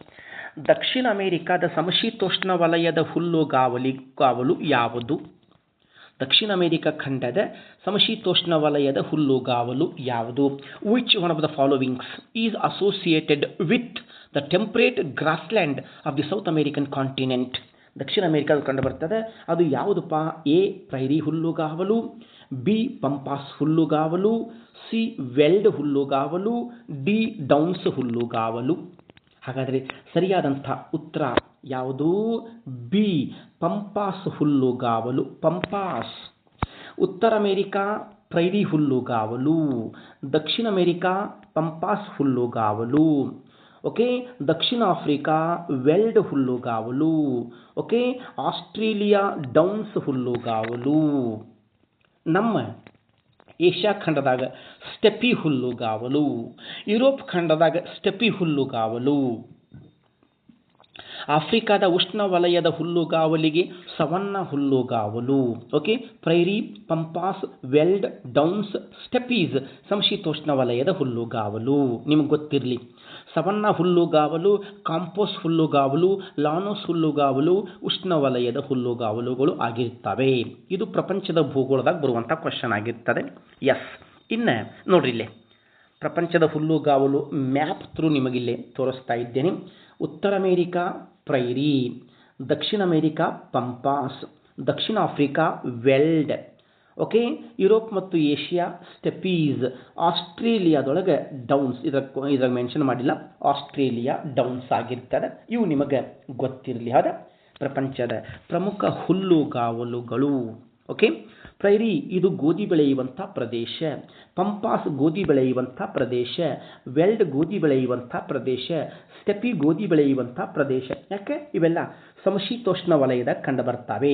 ದಕ್ಷಿಣ ಅಮೆರಿಕಾದ ಸಮಶೀತೋಷ್ಣ ವಲಯದ ಹುಲ್ಲುಗಾವಲು ಯಾವುದು? ದಕ್ಷಿಣ ಅಮೆರಿಕ ಖಂಡದ ಸಮಶೀತೋಷ್ಣ ವಲಯದ ಹುಲ್ಲುಗಾವಲು ಯಾವುದು? Which one of the followings is associated with the temperate grassland of the south American continent? ದಕ್ಷಿಣ ಅಮೆರಿಕದ ಕಂಡು ಬರ್ತದೆ. ಅದು ಯಾವುದಪ್ಪ? ಎ ಪ್ರೈರಿ ಹುಲ್ಲುಗಾವಲು, ಬಿ ಪಂಪಾಸ್ ಹುಲ್ಲುಗಾವಲು, ಸಿ ವೆಲ್ಡ್ ಹುಲ್ಲುಗಾವಲು, ಡಿ ಡೌನ್ಸ್ ಹುಲ್ಲುಗಾವಲು. ಹಾಗಾದರೆ ಸರಿಯಾದಂಥ ಉತ್ತರ ಯಾವುದು? ಬಿ ಪಂಪಾಸ್ ಹುಲ್ಲುಗಾವಲು, ಪಂಪಾಸ್. ಉತ್ತರ ಅಮೆರಿಕಾ ಪ್ರೈರಿ ಹುಲ್ಲುಗಾವಲು, ದಕ್ಷಿಣ ಅಮೆರಿಕಾ ಪಂಪಾಸ್ ಹುಲ್ಲುಗಾವಲು. ಓಕೆ, ದಕ್ಷಿಣ ಆಫ್ರಿಕಾ ವೆಲ್ಡ್ ಹುಲ್ಲುಗಾವಲು. ಓಕೆ, ಆಸ್ಟ್ರೇಲಿಯಾ ಡೌನ್ಸ್ ಹುಲ್ಲುಗಾವಲು. ನಮ್ಮ ಏಷ್ಯಾ ಖಂಡದಾಗ ಸ್ಟೆಪಿ ಹುಲ್ಲುಗಾವಲು, ಯುರೋಪ್ ಖಂಡದಾಗ ಸ್ಟೆಪಿ ಹುಲ್ಲುಗಾವಲು. ಆಫ್ರಿಕಾದ ಉಷ್ಣವಲಯದ ಹುಲ್ಲುಗಾವಲಿಗೆ ಸವನ್ನ ಹುಲ್ಲುಗಾವಲು. Okay, prairie, pampas, weld, downs, steppes ಸಮಶೀತೋಷ್ಣ ವಲಯದ ಹುಲ್ಲುಗಾವಲು. ನಿಮಗೆ ಗೊತ್ತಿರಲಿ, ಸವನ್ನ ಹುಲ್ಲುಗಾವಲು, ಕಾಂಪೋಸ್ ಹುಲ್ಲುಗಾವಲು, ಲಾನೋಸ್ ಹುಲ್ಲುಗಾವಲು ಉಷ್ಣವಲಯದ ಹುಲ್ಲುಗಾವಲುಗಳು ಆಗಿರ್ತವೆ. ಇದು ಪ್ರಪಂಚದ ಭೂಗೋಳದಾಗ ಬರುವಂಥ ಕ್ವಶನ್ ಆಗಿರ್ತದೆ. ಎಸ್, ಇನ್ನು ನೋಡ್ರಿ ಇಲ್ಲೇ ಪ್ರಪಂಚದ ಹುಲ್ಲುಗಾವಲು ಮ್ಯಾಪ್ ಥ್ರೂ ನಿಮಗಿಲ್ಲೇ ತೋರಿಸ್ತಾ ಇದ್ದೇನೆ. ಉತ್ತರ ಅಮೇರಿಕಾ ಪ್ರೈರಿ, ದಕ್ಷಿಣ ಅಮೇರಿಕಾ ಪಂಪಾಸ್, ದಕ್ಷಿಣ ಆಫ್ರಿಕಾ ವೆಲ್ಡ್. ಓಕೆ, ಯುರೋಪ್ ಮತ್ತು ಏಷ್ಯಾ ಸ್ಟೆಪೀಸ್, ಆಸ್ಟ್ರೇಲಿಯಾದೊಳಗೆ ಡೌನ್ಸ್. ಇದ್ರಾಗ ಮೆನ್ಷನ್ ಮಾಡಿಲ್ಲ, ಆಸ್ಟ್ರೇಲಿಯಾ ಡೌನ್ಸ್ ಆಗಿರ್ತದೆ. ಇವು ನಿಮಗೆ ಗೊತ್ತಿರಲಿ. ಹೌದಾ, ಪ್ರಪಂಚದ ಪ್ರಮುಖ ಹುಲ್ಲುಗಾವಲುಗಳು. ಓಕೆ, ಪ್ರೈರಿ ಇದು ಗೋಧಿ ಬೆಳೆಯುವಂಥ ಪ್ರದೇಶ, ಪಂಪಾಸ್ ಗೋಧಿ ಬೆಳೆಯುವಂಥ ಪ್ರದೇಶ, ವೆಲ್ಡ್ ಗೋಧಿ ಬೆಳೆಯುವಂಥ ಪ್ರದೇಶ, ಸ್ಟೆಪಿ ಗೋಧಿ ಬೆಳೆಯುವಂಥ ಪ್ರದೇಶ. ಯಾಕೆ ಇವೆಲ್ಲ ಸಮಶೀತೋಷ್ಣ ವಲಯದಾಗ ಕಂಡು ಬರ್ತವೆ.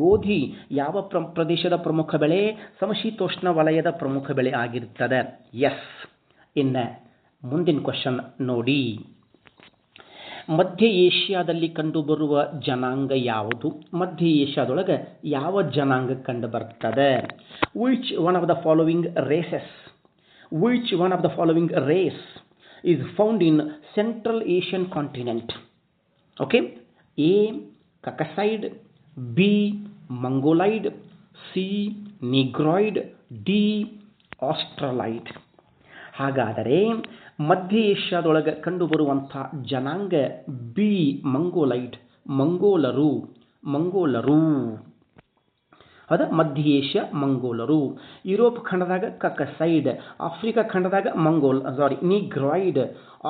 ಗೋಧಿ ಯಾವ ಪ್ರದೇಶದ ಪ್ರಮುಖ ಬೆಳೆ? ಸಮಶೀತೋಷ್ಣ ವಲಯದ ಪ್ರಮುಖ ಬೆಳೆ ಆಗಿರ್ತದೆ. ಎಸ್, ಇನ್ನು ಮುಂದಿನ ಕ್ವಶನ್ ನೋಡಿ. ಮಧ್ಯ ಏಷ್ಯಾದಲ್ಲಿ ಕಂಡುಬರುವ ಜನಾಂಗ ಯಾವುದು? ಮಧ್ಯ ಏಷ್ಯಾದೊಳಗೆ ಯಾವ ಜನಾಂಗ ಕಂಡು ಬರ್ತದೆ? Which one of the following races, which one of the following race is found in central Asian continent? Okay, A Caucasoid, B Mongoloid, C Negroid, D Australoid. ಹಾಗಾದರೆ ಮಧ್ಯ ಏಷ್ಯಾದೊಳಗೆ ಕಂಡುಬರುವಂಥ ಜನಾಂಗ ಬಿ ಮಂಗೋಲೈಡ್, ಮಂಗೋಲರು. ಹೌದಾ, ಮಧ್ಯ ಏಷ್ಯಾ ಮಂಗೋಲರು. ಯುರೋಪ್ ಖಂಡದಾಗ ಕಕಸೈಡ್, ಆಫ್ರಿಕಾ ಖಂಡದಾಗ ನಿಗ್ರಾಯ್ಡ್,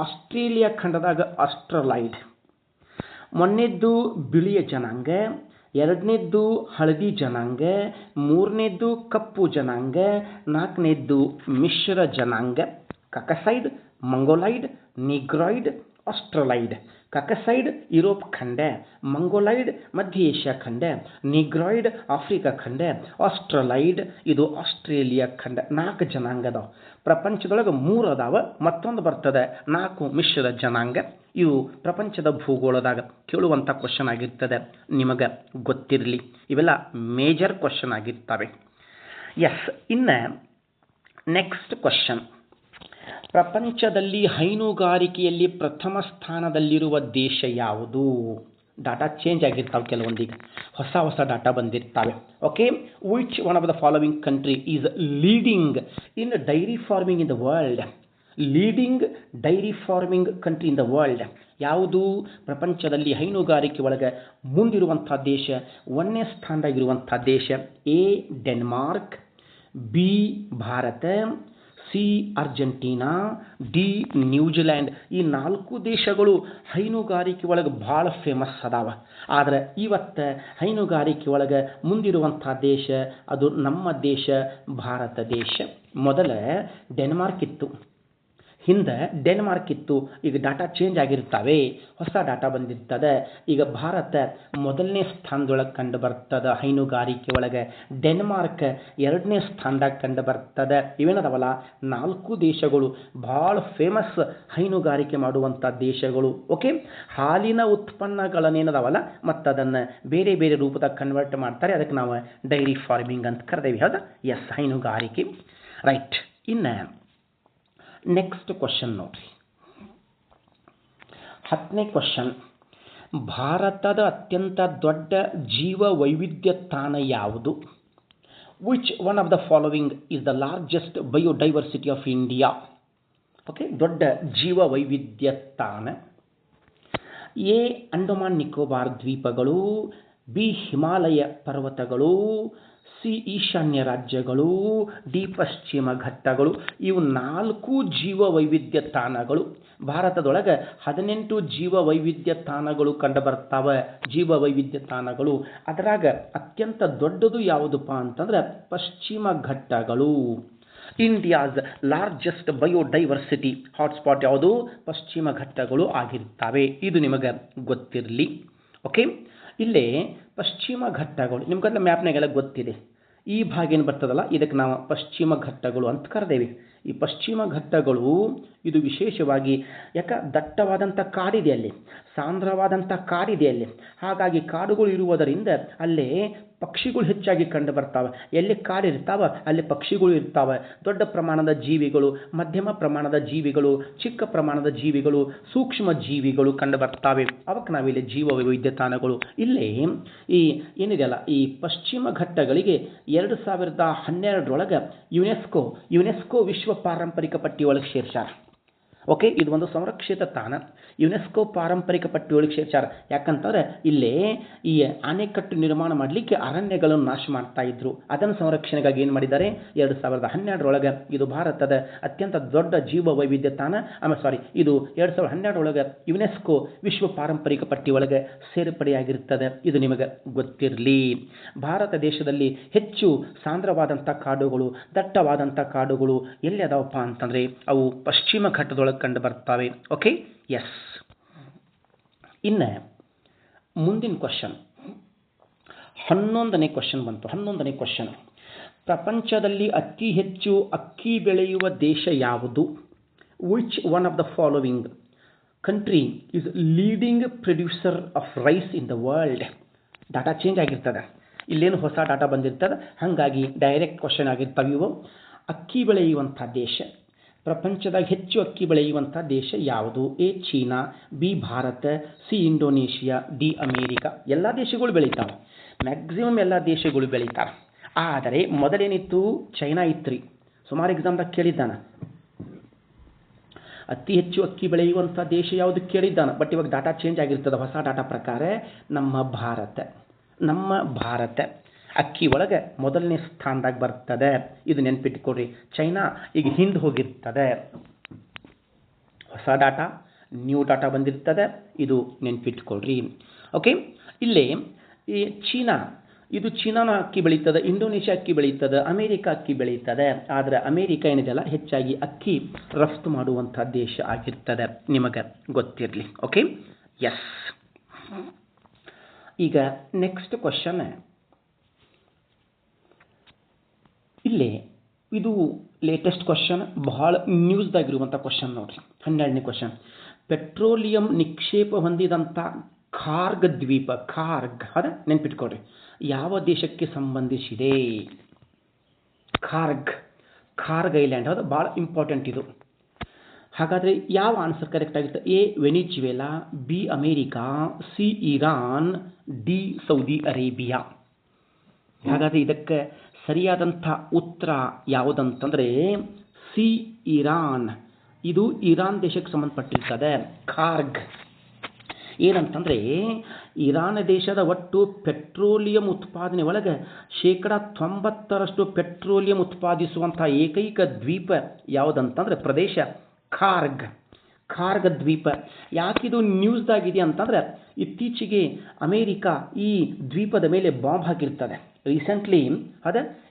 ಆಸ್ಟ್ರೇಲಿಯಾ ಖಂಡದಾಗ ಆಸ್ಟ್ರಲೈಡ್. ಮೊನ್ನೆದ್ದು ಬಿಳಿಯ ಜನಾಂಗ, ಎರಡನೇದ್ದು ಹಳದಿ ಜನಾಂಗ, ಮೂರನೇದ್ದು ಕಪ್ಪು ಜನಾಂಗ, ನಾಲ್ಕನೇದ್ದು ಮಿಶ್ರ ಜನಾಂಗ. ಕಕಸೈಡ್, ಮಂಗೋಲೈಡ್, ನಿಗ್ರಾಯ್ಡ್, ಆಸ್ಟ್ರಲೈಡ್. ಕಕಸೈಡ್ ಯುರೋಪ್ ಖಂಡ, ಮಂಗೋಲೈಡ್ ಮಧ್ಯ ಏಷ್ಯಾ ಖಂಡ, ನಿಗ್ರಾಯ್ಡ್ ಆಫ್ರಿಕಾ ಖಂಡ, ಆಸ್ಟ್ರಲೈಡ್ ಇದು ಆಸ್ಟ್ರೇಲಿಯಾ ಖಂಡ. 4 ಜನಾಂಗ ಅದಾವ. ಪ್ರಪಂಚದೊಳಗೆ 3 ಅದಾವ, ಮತ್ತೊಂದು ಬರ್ತದೆ 4 ಮಿಶ್ರ ಜನಾಂಗ. ಇವು ಪ್ರಪಂಚದ ಭೂಗೋಳದಾಗ ಕೇಳುವಂಥ ಕ್ವಶನ್ ಆಗಿರ್ತದೆ, ನಿಮಗೆ ಗೊತ್ತಿರಲಿ. ಇವೆಲ್ಲ ಮೇಜರ್ ಕ್ವಶನ್ ಆಗಿರ್ತವೆ. ಎಸ್, ಇನ್ನು ನೆಕ್ಸ್ಟ್ ಕ್ವಶನ್. ಪ್ರಪಂಚದಲ್ಲಿ ಹೈನುಗಾರಿಕೆಯಲ್ಲಿ ಪ್ರಥಮ ಸ್ಥಾನದಲ್ಲಿರುವ ದೇಶ ಯಾವುದು? ಡಾಟಾ ಚೇಂಜ್ ಆಗಿರ್ತಾವೆ, ಕೆಲವೊಂದಿಗೆ ಹೊಸ ಡಾಟಾ ಬಂದಿರ್ತವೆ. Okay, which one of the following country is leading in dairy farming in the world? Leading dairy farming country in the world ಯಾವುದು? ಪ್ರಪಂಚದಲ್ಲಿ ಹೈನುಗಾರಿಕೆ ಒಳಗೆ ಮುಂದಿರುವಂಥ ದೇಶ, 1ನೇ ಸ್ಥಾನದಾಗಿರುವಂಥ ದೇಶ A Denmark, B Bharat, C Argentina, D New Zealand. ಈ 4 ದೇಶಗಳು ಹೈನುಗಾರಿಕೆ ಒಳಗೆ ಭಾಳ ಫೇಮಸ್ ಅದಾವ. ಆದರೆ ಇವತ್ತು ಹೈನುಗಾರಿಕೆ ಒಳಗೆ ಮುಂದಿರುವಂಥ ದೇಶ ಅದು ನಮ್ಮ ದೇಶ, ಭಾರತ ದೇಶ. ಮೊದಲ ಡೆನ್ಮಾರ್ಕ್ ಇತ್ತು, ಹಿಂದೆ ಡೆನ್ಮಾರ್ಕ್ ಇತ್ತು. ಈಗ ಡಾಟಾ ಚೇಂಜ್ ಆಗಿರ್ತವೆ, ಹೊಸ ಡಾಟಾ ಬಂದಿರ್ತದೆ. ಈಗ ಭಾರತ 1ನೇ ಸ್ಥಾನದೊಳಗೆ ಕಂಡು ಬರ್ತದೆ ಹೈನುಗಾರಿಕೆ ಒಳಗೆ, ಡೆನ್ಮಾರ್ಕ್ 2ನೇ ಸ್ಥಾನದಾಗ ಕಂಡು ಬರ್ತದೆ. ಇವೇನದವಲ್ಲ 4 ದೇಶಗಳು ಭಾಳ ಫೇಮಸ್ ಹೈನುಗಾರಿಕೆ ಮಾಡುವಂಥ ದೇಶಗಳು. ಓಕೆ, ಹಾಲಿನ ಉತ್ಪನ್ನಗಳನ್ನೇನದವಲ್ಲ ಮತ್ತು ಅದನ್ನು ಬೇರೆ ಬೇರೆ ರೂಪದಾಗ ಕನ್ವರ್ಟ್ ಮಾಡ್ತಾರೆ, ಅದಕ್ಕೆ ನಾವು ಡೈರಿ ಫಾರ್ಮಿಂಗ್ ಅಂತ ಕರೆದೇವಿ. ಹೌದಾ? ಎಸ್, ಹೈನುಗಾರಿಕೆ. ರೈಟ್, ಇನ್ನು ನೆಕ್ಸ್ಟ್ ಕ್ವಶನ್ ನೋಡ್ರಿ. 10ನೇ ಕ್ವಶನ್. ಭಾರತದ ಅತ್ಯಂತ ದೊಡ್ಡ ಜೀವ ವೈವಿಧ್ಯ ತಾಣ ಯಾವುದು? Which one of the following is the largest biodiversity of India? Okay, ದೊಡ್ಡ ಜೀವ ವೈವಿಧ್ಯ ತಾಣ ಎ ಅಂಡಮಾನ್ ನಿಕೋಬಾರ್ ದ್ವೀಪಗಳು, ಬಿ ಹಿಮಾಲಯ ಪರ್ವತಗಳು, ಸಿ ಈಶಾನ್ಯ ರಾಜ್ಯಗಳು, ಡಿ ಪಶ್ಚಿಮ ಘಟ್ಟಗಳು. ಇವು 4 ಜೀವ ವೈವಿಧ್ಯ ತಾಣಗಳು. ಭಾರತದೊಳಗೆ 18 ಜೀವ ವೈವಿಧ್ಯ ತಾಣಗಳು ಕಂಡು ಬರ್ತಾವೆ. ಜೀವ ವೈವಿಧ್ಯ ತಾಣಗಳು ಅದರಾಗ ಅತ್ಯಂತ ದೊಡ್ಡದು ಯಾವುದಪ್ಪ ಅಂತಂದ್ರೆ ಪಶ್ಚಿಮ ಘಟ್ಟಗಳು. ಇಂಡಿಯಾಸ್ ಲಾರ್ಜೆಸ್ಟ್ ಬಯೋಡೈವರ್ಸಿಟಿ ಹಾಟ್ಸ್ಪಾಟ್ ಯಾವುದು? ಪಶ್ಚಿಮ ಘಟ್ಟಗಳು ಆಗಿರ್ತವೆ. ಇದು ನಿಮಗೆ ಗೊತ್ತಿರಲಿ. ಓಕೆ, ಇಲ್ಲೇ ಪಶ್ಚಿಮ ಘಟ್ಟಗಳು ನಿಮ್ಗೆಲ್ಲ ಮ್ಯಾಪ್ನಾಗೆಲ್ಲ ಗೊತ್ತಿದೆ. ಈ ಭಾಗ ಏನು ಬರ್ತದಲ್ಲ ಇದಕ್ಕೆ ನಾವು ಪಶ್ಚಿಮ ಘಟ್ಟಗಳು ಅಂತ ಕರೆದೇವೆ. ಈ ಪಶ್ಚಿಮ ಘಟ್ಟಗಳು ಇದು ವಿಶೇಷವಾಗಿ ದಟ್ಟವಾದಂಥ ಕಾಡಿದೆ, ಅಲ್ಲಿ ಸಾಂದ್ರವಾದಂಥ ಕಾಡಿದೆ ಅಲ್ಲಿ. ಹಾಗಾಗಿ ಕಾಡುಗಳು ಇರುವುದರಿಂದ ಅಲ್ಲೇ ಪಕ್ಷಿಗಳು ಹೆಚ್ಚಾಗಿ ಕಂಡು ಬರ್ತಾವೆ. ಎಲ್ಲಿ ಕಾಡಿರ್ತಾವೆ ಅಲ್ಲಿ ಪಕ್ಷಿಗಳು ಇರ್ತಾವೆ. ದೊಡ್ಡ ಪ್ರಮಾಣದ ಜೀವಿಗಳು, ಮಧ್ಯಮ ಪ್ರಮಾಣದ ಜೀವಿಗಳು, ಚಿಕ್ಕ ಪ್ರಮಾಣದ ಜೀವಿಗಳು, ಸೂಕ್ಷ್ಮ ಜೀವಿಗಳು ಕಂಡು ಬರ್ತಾವೆ. ಅವಕ್ಕೆ ನಾವಿಲ್ಲಿ ಜೀವ ವೈವಿಧ್ಯ ತಾಣಗಳು. ಇಲ್ಲೇ ಈ ಏನಿದೆಯಲ್ಲ ಈ ಪಶ್ಚಿಮ ಘಟ್ಟಗಳಿಗೆ 2012 ಯುನೆಸ್ಕೋ ವಿಶ್ವ ಪಾರಂಪರಿಕ ಪಟ್ಟಿಯೊಳಗೆ ಸೇರ್ಸಾರ. ಓಕೆ, ಇದು ಒಂದು ಸಂರಕ್ಷಿತ ತಾಣ. ಯುನೆಸ್ಕೋ ಪಾರಂಪರಿಕ ಪಟ್ಟಿಯೊಳಗೆ ಸೇರ್ಸಾರ. ಯಾಕಂತಂದ್ರೆ ಇಲ್ಲೇ ಈ ಅಣೆಕಟ್ಟು ನಿರ್ಮಾಣ ಮಾಡಲಿಕ್ಕೆ ಅರಣ್ಯಗಳನ್ನು ನಾಶ ಮಾಡ್ತಾ ಇದ್ರು. ಅದನ್ನು ಸಂರಕ್ಷಣೆಗಾಗಿ ಏನು ಮಾಡಿದ್ದಾರೆ 2012 ಇದು ಭಾರತದ ಅತ್ಯಂತ ದೊಡ್ಡ ಜೀವ ವೈವಿಧ್ಯ ತಾಣ. ಇದು 2012 ಯುನೆಸ್ಕೋ ವಿಶ್ವ ಪಾರಂಪರಿಕ ಪಟ್ಟಿ ಒಳಗೆ ಸೇರ್ಪಡೆಯಾಗಿರುತ್ತದೆ. ಇದು ನಿಮಗೆ ಗೊತ್ತಿರಲಿ. ಭಾರತ ದೇಶದಲ್ಲಿ ಹೆಚ್ಚು ಸಾಂದ್ರವಾದಂಥ ಕಾಡುಗಳು, ದಟ್ಟವಾದಂಥ ಕಾಡುಗಳು ಎಲ್ಲಿ ಅದಾವಪ್ಪ ಅಂತಂದರೆ ಅವು ಪಶ್ಚಿಮ ಘಟ್ಟದೊಳಗೆ ಕಂಡು ಬರ್ತವೆ. Okay, yes. ಇನ್ನು ಮುಂದಿನ ಕ್ವಶನ್ 11ನೇ ಕ್ವಶನ್ ಬಂತು. 11ನೇ ಕ್ವಶನ್, ಪ್ರಪಂಚದಲ್ಲಿ ಅತಿ ಹೆಚ್ಚು ಅಕ್ಕಿ ಬೆಳೆಯುವ ದೇಶ ಯಾವುದು? Which one of the following country is leading producer of rice in the world? Data change ಆಗಿರ್ತದೆ, ಇಲ್ಲೇನು ಹೊಸ ಡಾಟಾ ಬಂದಿರ್ತದೆ, ಹಾಗಾಗಿ ಡೈರೆಕ್ಟ್ ಕ್ವಶನ್ ಆಗಿರ್ತವೆ ಇವು. ಅಕ್ಕಿ ಬೆಳೆಯುವಂಥ ದೇಶ, ಪ್ರಪಂಚದಾಗ ಹೆಚ್ಚು ಅಕ್ಕಿ ಬೆಳೆಯುವಂಥ ದೇಶ ಯಾವುದು? A China, B Bharat, C Indonesia, D America. ಎಲ್ಲ ದೇಶಗಳು ಬೆಳೀತಾವೆ, ಮ್ಯಾಕ್ಸಿಮಮ್ ಎಲ್ಲ ದೇಶಗಳು ಬೆಳೀತಾರೆ. ಆದರೆ ಮೊದಲೇನಿತ್ತು? ಚೈನಾ ಇತ್ತು ರೀ. ಸುಮಾರು ಎಕ್ಸಾಮ್ದಾಗ ಕೇಳಿದ್ದಾನೆ ಅತಿ ಹೆಚ್ಚು ಅಕ್ಕಿ ಬೆಳೆಯುವಂಥ ದೇಶ ಯಾವುದು ಕೇಳಿದ್ದಾನೆ. ಬಟ್ ಇವಾಗ ಡಾಟಾ ಚೇಂಜ್ ಆಗಿರ್ತದೆ. ಹೊಸ ಡಾಟಾ ಪ್ರಕಾರ ನಮ್ಮ ಭಾರತ ಅಕ್ಕಿ ಒಳಗೆ ಮೊದಲನೇ ಸ್ಥಾನದಾಗ ಬರ್ತದೆ. ಇದು ನೆನ್ಪಿಟ್ಕೊಡ್ರಿ. ಚೈನಾ ಈಗ ಹಿಂದೆ ಹೋಗಿರ್ತದೆ. ಹೊಸ ಡಾಟಾ, ನ್ಯೂ ಡಾಟಾ ಬಂದಿರ್ತದೆ. ಇದು ನೆನ್ಪಿಟ್ಕೊಳ್ರಿ. ಓಕೆ, ಇಲ್ಲೇ ಈ ಚೀನಾನ ಅಕ್ಕಿ ಬೆಳೀತದೆ, ಇಂಡೋನೇಷ್ಯಾ ಅಕ್ಕಿ ಬೆಳೀತದೆ, ಅಮೇರಿಕಾ ಅಕ್ಕಿ ಬೆಳೀತದೆ. ಆದರೆ ಅಮೇರಿಕಾ ಏನಿದೆಯಲ್ಲ ಹೆಚ್ಚಾಗಿ ಅಕ್ಕಿ ರಫ್ತು ಮಾಡುವಂಥ ದೇಶ ಆಗಿರ್ತದೆ. ನಿಮಗೆ ಗೊತ್ತಿರಲಿ. Okay, yes. ಈಗ ನೆಕ್ಸ್ಟ್ ಕ್ವಶನ್, ಇಲ್ಲೇ ಇದು ಲೇಟೆಸ್ಟ್ ಕ್ವಶನ್, ಬಹಳ ನ್ಯೂಸ್ದಾಗಿರುವಂಥ ಕ್ವಶನ್ ನೋಡ್ರಿ. 12ನೇ ಕ್ವಶನ್, ಪೆಟ್ರೋಲಿಯಂ ನಿಕ್ಷೇಪ ಹೊಂದಿದಂಥ ಕಾರ್ಗ್ ದ್ವೀಪ, ಅದ ನೆನ್ಪಿಟ್ಕೊಳ್ರಿ, ಯಾವ ದೇಶಕ್ಕೆ ಸಂಬಂಧಿಸಿದೆ? ಕಾರ್ಗ್ ಐಲ್ಯಾಂಡ್. ಹೌದಾ, ಭಾಳ ಇಂಪಾರ್ಟೆಂಟ್ ಇದು. ಹಾಗಾದರೆ ಯಾವ ಆನ್ಸರ್ ಕರೆಕ್ಟ್ ಆಗುತ್ತೆ? A Venezuela, B America, C Iran, D Saudi Arabia. ಹಾಗಾದರೆ ಇದಕ್ಕೆ ಸರಿಯಾದಂಥ ಉತ್ತರ ಯಾವುದಂತಂದರೆ ಸಿ ಇರಾನ್. ಇದು ಇರಾನ್ ದೇಶಕ್ಕೆ ಸಂಬಂಧಪಟ್ಟಿರ್ತದೆ. ಕಾರ್ಗ್ ಏನಂತಂದರೆ ಇರಾನ್ ದೇಶದ ಒಟ್ಟು ಪೆಟ್ರೋಲಿಯಂ ಉತ್ಪಾದನೆ ಒಳಗೆ 90% ಪೆಟ್ರೋಲಿಯಂ ಉತ್ಪಾದಿಸುವಂಥ ಏಕೈಕ ದ್ವೀಪ ಯಾವುದಂತಂದರೆ ಪ್ರದೇಶ ಕಾರ್ಗ್ ದ್ವೀಪ. ಯಾಕಿದು ನ್ಯೂಸ್ದಾಗಿದೆ ಅಂತಂದರೆ ಇತ್ತೀಚೆಗೆ ಅಮೇರಿಕಾ ಈ ದ್ವೀಪದ ಮೇಲೆ ಬಾಂಬ್ ಹಾಕಿರ್ತದೆ ರೀಸೆಂಟ್ಲಿ.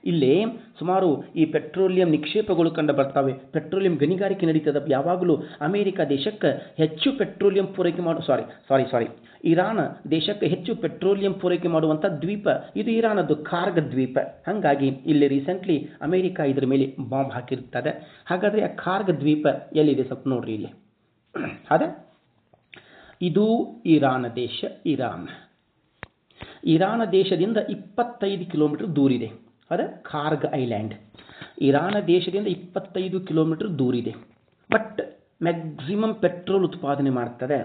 ಇಲ್ಲೇ ಸುಮಾರು ಈ ಪೆಟ್ರೋಲಿಯಂ ನಿಕ್ಷೇಪಗಳು ಕಂಡು ಬರ್ತವೆ. ಪೆಟ್ರೋಲಿಯಂ ಗಣಿಗಾರಿಕೆ ನಡೀತದೆ. ಯಾವಾಗಲೂ ಅಮೇರಿಕಾ ದೇಶಕ್ಕೆ ಹೆಚ್ಚು ಪೆಟ್ರೋಲಿಯಂ ಪೂರೈಕೆ ಇರಾನ್ ದೇಶಕ್ಕೆ ಹೆಚ್ಚು ಪೆಟ್ರೋಲಿಯಂ ಪೂರೈಕೆ ಮಾಡುವಂಥ ದ್ವೀಪ ಇದು ಇರಾನದ್ದು ಕಾರ್ಗ್ ದ್ವೀಪ. ಹಾಗಾಗಿ ಇಲ್ಲಿ ರೀಸೆಂಟ್ಲಿ ಅಮೇರಿಕಾ ಇದರ ಮೇಲೆ ಬಾಂಬ್ ಹಾಕಿರ್ತದೆ. ಹಾಗಾದರೆ ಆ ಕಾರ್ಗ್ ದ್ವೀಪ ಎಲ್ಲಿದೆ ಸ್ವಲ್ಪ ನೋಡ್ರಿ ಇಲ್ಲಿ. ಇದು ಇರಾನ್ ದೇಶ. ಇರಾನ್ ದೇಶದಿಂದ 25 ಕಿಲೋಮೀಟರ್ ದೂರಿದೆ. ಕಾರ್ಗ್ ಐಲ್ಯಾಂಡ್ ಇರಾನ್ ದೇಶದಿಂದ 25 ಕಿಲೋಮೀಟರ್ ದೂರಿದೆ. ಬಟ್ ಮ್ಯಾಕ್ಸಿಮಮ್ ಪೆಟ್ರೋಲ್ ಉತ್ಪಾದನೆ ಮಾಡ್ತದೆ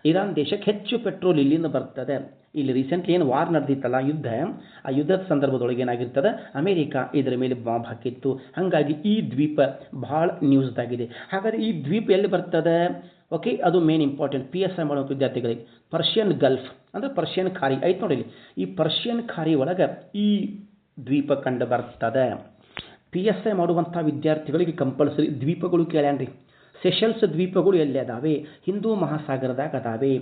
ಇರಾನ್ ದೇಶಕ್ಕೆ ಹೆಚ್ಚು ಪೆಟ್ರೋಲ್ ಇಲ್ಲಿಂದ ಬರ್ತದೆ. ಇಲ್ಲಿ ರೀಸೆಂಟ್ಲಿ ಏನು ವಾರ್ ನಡೆದಿತ್ತಲ್ಲ, ಆ ಯುದ್ಧದ ಸಂದರ್ಭದೊಳಗೆ ಏನಾಗಿರ್ತದೆ ಅಮೇರಿಕಾ ಇದರ ಮೇಲೆ ಬಾಂಬ್ ಹಾಕಿತ್ತು. ಹಾಗಾಗಿ ಈ ದ್ವೀಪ ಭಾಳ ನ್ಯೂಸ್ದಾಗಿದೆ. ಹಾಗಾದರೆ ಈ ದ್ವೀಪ ಎಲ್ಲಿ ಬರ್ತದೆ? ಓಕೆ, ಅದು ಮೇನ್ ಇಂಪಾರ್ಟೆಂಟ್ PSI ಮಾಡುವಂಥ ವಿದ್ಯಾರ್ಥಿಗಳಿಗೆ. ಪರ್ಷಿಯನ್ ಗಲ್ಫ್ ಅಂದರೆ ಪರ್ಷಿಯನ್ ಖಾರಿ ಐತೆ ನೋಡಿ. ಈ ಪರ್ಷಿಯನ್ ಖಾರಿ ಒಳಗೆ ಈ ದ್ವೀಪ ಕಂಡು ಬರ್ತದೆ. PSI ಮಾಡುವಂಥ ವಿದ್ಯಾರ್ಥಿಗಳಿಗೆ ಕಂಪಲ್ಸರಿ ದ್ವೀಪಗಳು ಕೇಳ್ಯಾನ್ರಿ. ಸೆಷಲ್ಸ್ ದ್ವೀಪಗಳು ಎಲ್ಲಿ ಅದಾವೆ? ಹಿಂದೂ ಮಹಾಸಾಗರದಾಗ ಅದಾವೆ.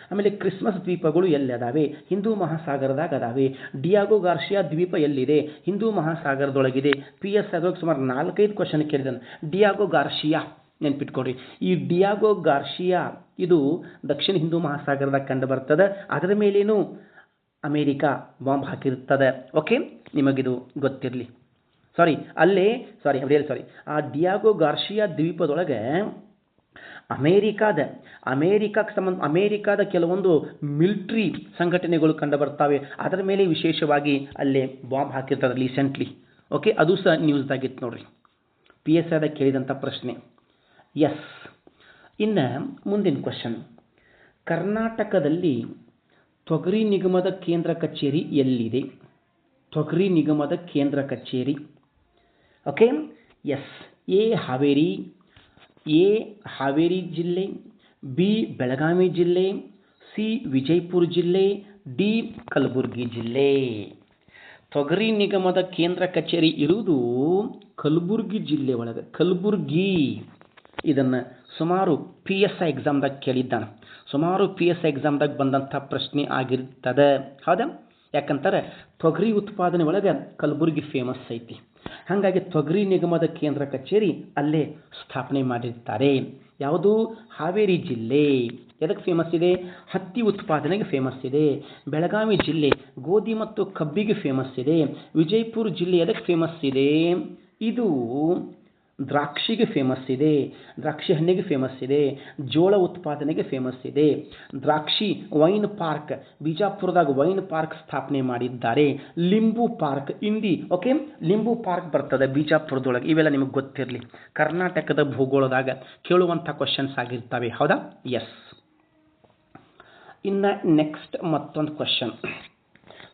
ಆಮೇಲೆ ಕ್ರಿಸ್ಮಸ್ ದ್ವೀಪಗಳು ಎಲ್ಲಿ ಅದಾವೆ? ಹಿಂದೂ ಮಹಾಸಾಗರದಾಗ ಅದಾವೆ. ಡಿಯಾಗೋ ಗಾರ್ಷಿಯಾ ದ್ವೀಪ ಎಲ್ಲಿದೆ? ಹಿಂದೂ ಮಹಾಸಾಗರದೊಳಗಿದೆ. PSI ಅದ್ರೊಳಗೆ ಸುಮಾರು 4-5 ಕ್ವಶನ್ ಕೇಳಿದಾನೆ. ಡಿಯಾಗೋ ಗಾರ್ಷಿಯಾ ನೆನ್ಪಿಟ್ಕೊಡ್ರಿ. ಈ ಡಿಯಾಗೋ ಗಾರ್ಷಿಯಾ ಇದು ದಕ್ಷಿಣ ಹಿಂದೂ ಮಹಾಸಾಗರದಾಗ ಕಂಡು ಬರ್ತದೆ. ಅದರ ಮೇಲೇನು ಅಮೇರಿಕಾ ಬಾಂಬ್ ಹಾಕಿರ್ತದೆ. ಓಕೆ, ನಿಮಗಿದು ಗೊತ್ತಿರಲಿ. ಆ ಡಿಯಾಗೋ ಗಾರ್ಷಿಯಾ ದ್ವೀಪದೊಳಗೆ ಅಮೇರಿಕಾದ ಕೆಲವೊಂದು ಮಿಲಿಟರಿ ಸಂಘಟನೆಗಳು ಕಂಡು ಬರ್ತವೆ. ಅದರ ಮೇಲೆ ವಿಶೇಷವಾಗಿ ಅಲ್ಲೇ ಬಾಂಬ್ ಹಾಕಿರ್ತಾರೆ ರೀಸೆಂಟ್ಲಿ. ಓಕೆ, ಅದು ಸಹ ನ್ಯೂಸ್ದಾಗಿತ್ತು ನೋಡ್ರಿ. PSI ಕೇಳಿದಂಥ ಪ್ರಶ್ನೆ. ಎಸ್. ಇನ್ನು ಮುಂದಿನ ಕ್ವಶನ್, ಕರ್ನಾಟಕದಲ್ಲಿ ತೊಗರಿ ನಿಗಮದ ಕೇಂದ್ರ ಕಚೇರಿ ಎಲ್ಲಿದೆ? ತೊಗರಿ ನಿಗಮದ ಕೇಂದ್ರ ಕಚೇರಿ. Okay, S. ಎ ಹಾವೇರಿ ಜಿಲ್ಲೆ, ಬಿ ಬೆಳಗಾವಿ ಜಿಲ್ಲೆ, ಸಿ ವಿಜಯಪುರ ಜಿಲ್ಲೆ, ಡಿ ಕಲಬುರಗಿ ಜಿಲ್ಲೆ. ತೊಗರಿ ನಿಗಮದ ಕೇಂದ್ರ ಕಚೇರಿ ಇರುವುದು ಕಲಬುರಗಿ ಜಿಲ್ಲೆ ಒಳಗೆ. ಕಲಬುರಗಿ ಇದನ್ನು ಸುಮಾರು PSI ಎಕ್ಸಾಮ್ದಾಗ ಕೇಳಿದ್ದಾನೆ. ಸುಮಾರು PSI ಎಕ್ಸಾಮ್ದಾಗ ಬಂದಂಥ ಪ್ರಶ್ನೆ ಆಗಿರ್ತದೆ. ಹೌದಾ? ಯಾಕಂತಾರೆ ತೊಗರಿ ಉತ್ಪಾದನೆ ಒಳಗೆ ಕಲಬುರಗಿ ಫೇಮಸ್ ಐತಿ. ಹಾಗಾಗಿ ತೊಗರಿ ನಿಗಮದ ಕೇಂದ್ರ ಕಚೇರಿ ಅಲ್ಲೇ ಸ್ಥಾಪನೆ ಮಾಡಿರ್ತಾರೆ. ಯಾವುದು? ಹಾವೇರಿ ಜಿಲ್ಲೆ ಎದಕ್ಕೆ ಫೇಮಸ್ ಇದೆ? ಹತ್ತಿ ಉತ್ಪಾದನೆಗೆ ಫೇಮಸ್ ಇದೆ. ಬೆಳಗಾವಿ ಜಿಲ್ಲೆ ಗೋಧಿ ಮತ್ತು ಕಬ್ಬಿಗೆ ಫೇಮಸ್ ಇದೆ. ವಿಜಯಪುರ ಜಿಲ್ಲೆ ಎದಕ್ಕೆ ಫೇಮಸ್ ಇದೆ? ಇದು ದ್ರಾಕ್ಷಿಗೆ ಫೇಮಸ್ ಇದೆ. ದ್ರಾಕ್ಷಿ ಹಣ್ಣಿಗೆ ಫೇಮಸ್ ಇದೆ. ಜೋಳ ಉತ್ಪಾದನೆಗೆ ಫೇಮಸ್ ಇದೆ. ದ್ರಾಕ್ಷಿ ವೈನ್ ಪಾರ್ಕ್, ಬಿಜಾಪುರದಾಗ ವೈನ್ ಪಾರ್ಕ್ ಸ್ಥಾಪನೆ ಮಾಡಿದ್ದಾರೆ. ಲಿಂಬು ಪಾರ್ಕ್ ಓಕೆ, ಲಿಂಬು ಪಾರ್ಕ್ ಬರ್ತದೆ ಬಿಜಾಪುರದೊಳಗೆ. ಇವೆಲ್ಲ ನಿಮಗೆ ಗೊತ್ತಿರಲಿ. ಕರ್ನಾಟಕದ ಭೂಗೋಳದಾಗ ಕೇಳುವಂಥ ಕ್ವಶನ್ಸ್ ಆಗಿರ್ತವೆ. ಹೌದಾ? ಎಸ್. ಇನ್ನು ನೆಕ್ಸ್ಟ್ ಮತ್ತೊಂದು ಕ್ವಶನ್,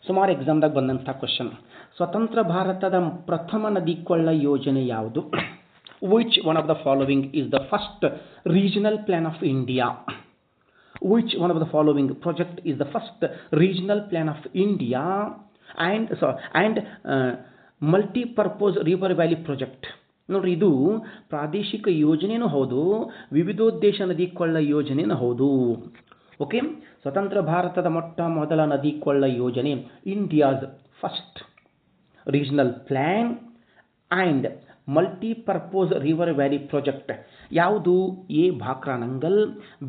ಸುಮಾರು ಎಕ್ಸಾಮ್ದಾಗ ಬಂದಂಥ ಕ್ವಶನ್. ಸ್ವತಂತ್ರ ಭಾರತದ ಪ್ರಥಮ ನದಿ ಕೊಳ್ಳ ಯೋಜನೆ ಯಾವುದು? Which one of the following is the first regional plan of India? Which one of the following project is the first regional plan of India and multi-purpose river valley project? ನೋಡ್ರಿ, ಇದು ಪ್ರಾದೇಶಿಕ ಯೋಜನೆಯೂ ಹೌದು, ವಿವಿಧೋದ್ದೇಶ ನದಿ ಕೊಳ್ಳ ಯೋಜನೆಯೂ ಹೌದು. ಓಕೆ, ಸ್ವತಂತ್ರ ಭಾರತದ ಮೊದಲ ನದಿ ಕೊಳ್ಳ ಯೋಜನೆ, India's first regional plan and multipurpose river valley project ಯಾವುದು? A Bhakra Nangal,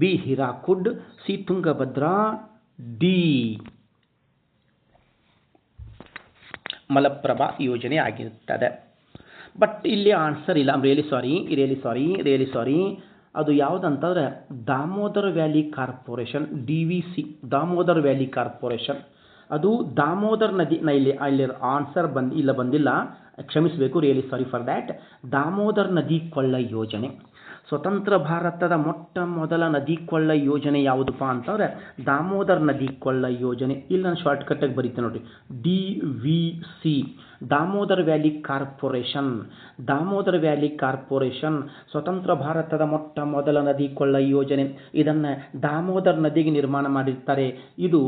B Hirakud, C Tungabhadra, D Malaprabha ಯೋಜನೆ ಆಗಿರುತ್ತದೆ. ಬಟ್ ಇಲ್ಲಿ ಆನ್ಸರ್ ಇಲ್ಲ. Really sorry. ಅದು ಯಾವುದಂತಂದ್ರೆ Damodar valley corporation, DVC, Damodar valley corporation. ಅದು ದಾಮೋದರ್ ನದಿ. ಇಲ್ಲಿ ಆನ್ಸರ್ ಬಂದಿಲ್ಲ, ಕ್ಷಮಿಸಬೇಕು. Really sorry for that. Damodar ನದಿ ಕೊಳ್ಳ ಯೋಜನೆ. ಸ್ವತಂತ್ರ ಭಾರತದ ಮೊದಲ ನದಿ ಕೊಳ್ಳ ಯೋಜನೆ ಯಾವುದಪ್ಪ ಅಂತಂದ್ರೆ ದಾಮೋದರ್ ನದಿ ಕೊಳ್ಳ ಯೋಜನೆ. ಇಲ್ಲಿ ನಾನು ಶಾರ್ಟ್ಕಟ್ಟಾಗಿ ಬರೀತೇನೆ ನೋಡಿರಿ, DVC, Damodar valley corporation. Damodar valley corporation ಸ್ವತಂತ್ರ ಭಾರತದ ಮೊದಲ ನದಿ ಕೊಳ್ಳ ಯೋಜನೆ. ಇದನ್ನು ದಾಮೋದರ್ ನದಿಗೆ ನಿರ್ಮಾಣ ಮಾಡಿರ್ತಾರೆ. ಇದು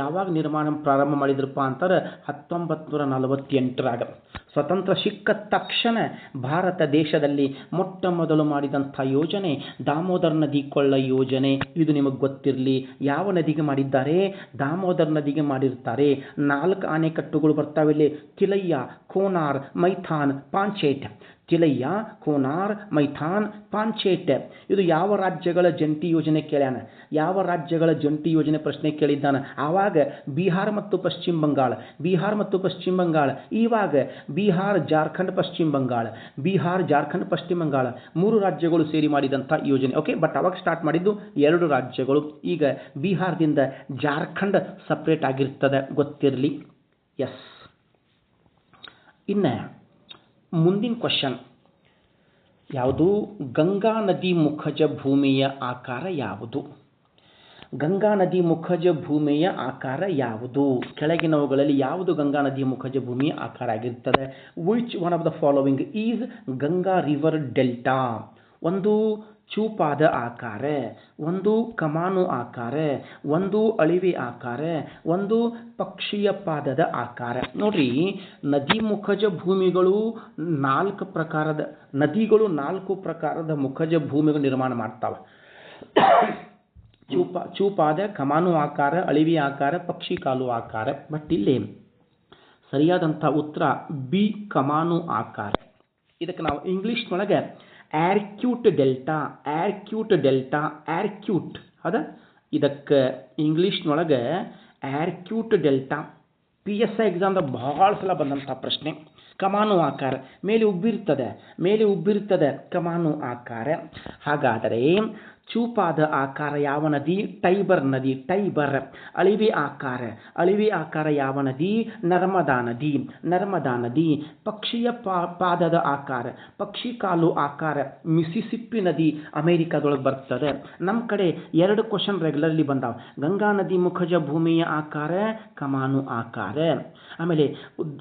ಯಾವಾಗ ನಿರ್ಮಾಣ ಪ್ರಾರಂಭ ಮಾಡಿದ್ರಪ್ಪ ಅಂತಾರೆ? 1948ರಾಗ. ಸ್ವತಂತ್ರ ಸಿಕ್ಕ ತಕ್ಷಣ ಭಾರತ ದೇಶದಲ್ಲಿ ಮೊದಲು ಮಾಡಿದಂಥ ಯೋಜನೆ ದಾಮೋದರ್ ನದಿ ಕೊಳ್ಳ ಯೋಜನೆ. ಇದು ನಿಮಗೆ ಗೊತ್ತಿರಲಿ. ಯಾವ ನದಿಗೆ ಮಾಡಿದ್ದಾರೆ? ದಾಮೋದರ್ ನದಿಗೆ ಮಾಡಿರ್ತಾರೆ. 4 ಆಣೆಕಟ್ಟುಗಳು ಬರ್ತಾವೆ ಇಲ್ಲಿ: ತಿಲಯ್ಯ, ಕೋನಾರ್, ಮೈಥಾನ್, ಪಾಂಚೇಟ್. ತಿಲಯ್ಯ, ಕೋನಾರ್, ಮೈಥಾನ್, ಪಾಂಚೇಟ್. ಇದು ಯಾವ ರಾಜ್ಯಗಳ ಜಂಟಿ ಯೋಜನೆ ಕೇಳ್ಯಾನ? ಯಾವ ರಾಜ್ಯಗಳ ಜಂಟಿ ಯೋಜನೆ ಪ್ರಶ್ನೆ ಕೇಳಿದ್ದಾನ. ಆವಾಗ ಬಿಹಾರ್ ಮತ್ತು ಪಶ್ಚಿಮ ಬಂಗಾಳ. ಇವಾಗ ಬಿಹಾರ್, ಜಾರ್ಖಂಡ್, ಪಶ್ಚಿಮ ಬಂಗಾಳ 3 ರಾಜ್ಯಗಳು ಸೇರಿ ಮಾಡಿದಂಥ ಯೋಜನೆ. ಓಕೆ, ಬಟ್ ಅವಾಗ ಸ್ಟಾರ್ಟ್ ಮಾಡಿದ್ದು 2 ರಾಜ್ಯಗಳು. ಈಗ ಬಿಹಾರದಿಂದ ಜಾರ್ಖಂಡ್ ಸಪ್ರೇಟ್ ಆಗಿರ್ತದೆ, ಗೊತ್ತಿರಲಿ. ಎಸ್. ಇನ್ನು ಮುಂದಿನ ಕ್ವಶನ್ ಯಾವುದು? ಗಂಗಾ ನದಿ ಮುಖಜ ಭೂಮಿಯ ಆಕಾರ ಯಾವುದು? ಗಂಗಾ ನದಿ ಮುಖಜ ಭೂಮಿಯ ಆಕಾರ ಯಾವುದು? ಕೆಳಗಿನವುಗಳಲ್ಲಿ ಯಾವುದು ಗಂಗಾ ನದಿಯ ಮುಖಜ ಭೂಮಿಯ ಆಕಾರ ಆಗಿರುತ್ತದೆ? Which one of the following is Ganga river delta? ಒಂದು ಚೂಪಾದ ಆಕಾರ, ಒಂದು ಕಮಾನು ಆಕಾರ, ಒಂದು ಅಳಿವೆ ಆಕಾರ, ಒಂದು ಪಕ್ಷಿಯ ಪಾದದ ಆಕಾರ. ನೋಡ್ರಿ, ನದಿ ಮುಖಜ ಭೂಮಿಗಳು ನದಿಗಳು 4 ಪ್ರಕಾರದ ಮುಖಜ ಭೂಮಿಗಳು ನಿರ್ಮಾಣ ಮಾಡ್ತಾವೆ. ಚೂಪಾದ, ಕಮಾನು ಆಕಾರ, ಅಳಿವೆ ಆಕಾರ, ಪಕ್ಷಿ ಕಾಲು ಆಕಾರ. ಬಟ್ ಇಲ್ಲಿ ಸರಿಯಾದಂಥ ಉತ್ತರ ಬಿ, ಕಮಾನು ಆಕಾರ. ಇದಕ್ಕೆ ನಾವು ಇಂಗ್ಲೀಷ್ನೊಳಗೆ ಆರ್ಕ್ಯೂಟ್ ಡೆಲ್ಟಾ ಅದ. ಇದಕ್ಕೆ ಇಂಗ್ಲೀಷ್ನೊಳಗೆ ಆರ್ಕ್ಯೂಟ್ ಡೆಲ್ಟಾ. PSI ಎಕ್ಸಾಮ್ದಾಗ ಬಹಳ ಸಲ ಬಂದಂಥ ಪ್ರಶ್ನೆ. ಕಮಾನು ಆಕಾರ, ಮೇಲೆ ಉಬ್ಬಿರ್ತದೆ ಕಮಾನು ಆಕಾರ. ಹಾಗಾದರೆ ಚೂಪಾದ ಆಕಾರ ಯಾವ ನದಿ? ಟೈಬರ್ ನದಿ, ಟೈಬರ್. ಅಳಿವೆ ಆಕಾರ ಯಾವ ನದಿ? ನರ್ಮದಾ ನದಿ. ಪಕ್ಷಿಯ ಪಾದದ ಆಕಾರ, ಪಕ್ಷಿ ಕಾಲು ಆಕಾರ, ಮಿಸಿಸಿಪ್ಪಿ ನದಿ ಅಮೆರಿಕಾದೊಳಗೆ ಬರ್ತದೆ. ನಮ್ಮ ಕಡೆ 2 ಕ್ವಶನ್ ರೆಗ್ಯುಲರ್ಲಿ ಬಂದಾವ. ಗಂಗಾ ನದಿ ಮುಖಜ ಭೂಮಿಯ ಆಕಾರ ಕಮಾನು ಆಕಾರ. ಆಮೇಲೆ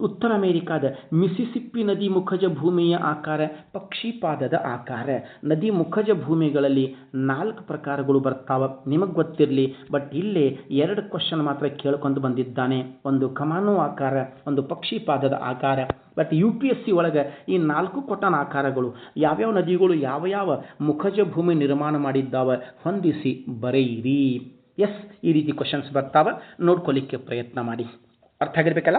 ಉತ್ತರ ಅಮೆರಿಕಾದ ಮಿಸಿಸಿಪ್ಪಿ ನದಿ ಮುಖಜ ಭೂಮಿಯ ಆಕಾರ ಪಕ್ಷಿ ಪಾದದ ಆಕಾರ. ನದಿ ಮುಖಜ ಭೂಮಿಗಳಲ್ಲಿ 4 ಪ್ರಕಾರಗಳು ಬರ್ತಾವ, ನಿಮಗೆ ಗೊತ್ತಿರಲಿ. ಬಟ್ ಇಲ್ಲೇ 2 ಕ್ವಶನ್ ಮಾತ್ರ ಕೇಳ್ಕೊಂಡು ಬಂದಿದ್ದಾನೆ. ಒಂದು ಕಮಾನು ಆಕಾರ, ಒಂದು ಪಕ್ಷಿ ಪಾದದ ಆಕಾರ. ಬಟ್ UPSC ಒಳಗೆ ಈ 4 ಕೊಟ್ಟನ ಆಕಾರಗಳು ಯಾವ್ಯಾವ ನದಿಗಳು ಯಾವ ಮುಖಜ ಭೂಮಿ ನಿರ್ಮಾಣ ಮಾಡಿದ್ದಾವ ಹೊಂದಿಸಿ ಬರೆಯಿರಿ. ಎಸ್, ಈ ರೀತಿ ಕ್ವಶನ್ಸ್ ಬರ್ತಾವ, ನೋಡ್ಕೊಳ್ಳಿಕ್ಕೆ ಪ್ರಯತ್ನ ಮಾಡಿ. ಅರ್ಥ ಆಗಿರ್ಬೇಕಲ್ಲ?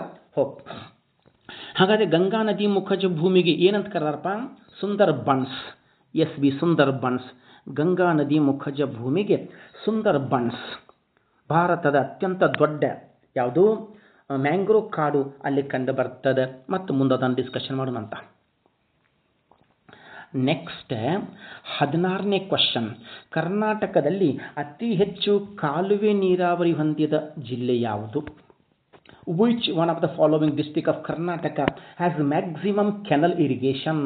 ಹಾಗಾದರೆ ಗಂಗಾ ನದಿ ಮುಖಜ ಭೂಮಿಗೆ ಏನಂತ ಕರೆದಾರಪ್ಪ? ಸುಂದರ್ಬನ್ಸ್. SB ಸುಂದರ್ಬನ್ಸ್. ಗಂಗಾ ನದಿ ಮುಖಜ ಭೂಮಿಗೆ ಸುಂದರ್ಬನ್ಸ್. ಭಾರತದ ಅತ್ಯಂತ ದೊಡ್ಡ ಯಾವುದು ಮ್ಯಾಂಗ್ರೋವ್ ಕಾಡು ಅಲ್ಲಿ ಕಂಡು ಬರ್ತದೆ. ಮತ್ತು ಮುಂದೆ ಅದನ್ನು ಡಿಸ್ಕಷನ್ ಮಾಡೋಣಂತ. ನೆಕ್ಸ್ಟ್ 16ನೇ ಕ್ವಶನ್. ಕರ್ನಾಟಕದಲ್ಲಿ ಅತಿ ಹೆಚ್ಚು ಕಾಲುವೆ ನೀರಾವರಿ ಹೊಂದಿದ ಜಿಲ್ಲೆ ಯಾವುದು? Which one of the following district of Karnataka has maximum canal irrigation?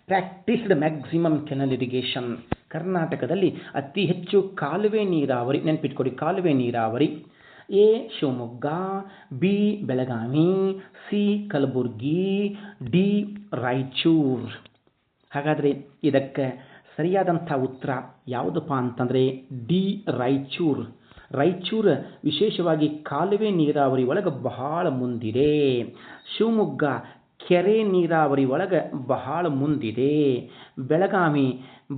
Practiced maximum canal irrigation. ಕರ್ನಾಟಕದಲ್ಲಿ ಅತಿ ಹೆಚ್ಚು ಕಾಲುವೆ ನೀರಾವರಿ, ನೆನಪಿಟ್ಕೊಡಿ, ಕಾಲುವೆ ನೀರಾವರಿ. A Shivamogga, B Belagavi, C Kalaburagi, D Raichur. ಹಾಗಾದರೆ ಇದಕ್ಕೆ ಸರಿಯಾದಂಥ ಉತ್ತರ ಯಾವುದಪ್ಪ ಅಂತಂದರೆ ಡಿ ರಾಯಚೂರು. ರಾಯಚೂರು ವಿಶೇಷವಾಗಿ ಕಾಲುವೆ ನೀರಾವರಿ ಒಳಗೆ ಬಹಳ ಮುಂದಿದೆ. ಶಿವಮೊಗ್ಗ ಕೆರೆ ನೀರಾವರಿ ಒಳಗೆ ಬಹಳ ಮುಂದಿದೆ. ಬೆಳಗಾವಿ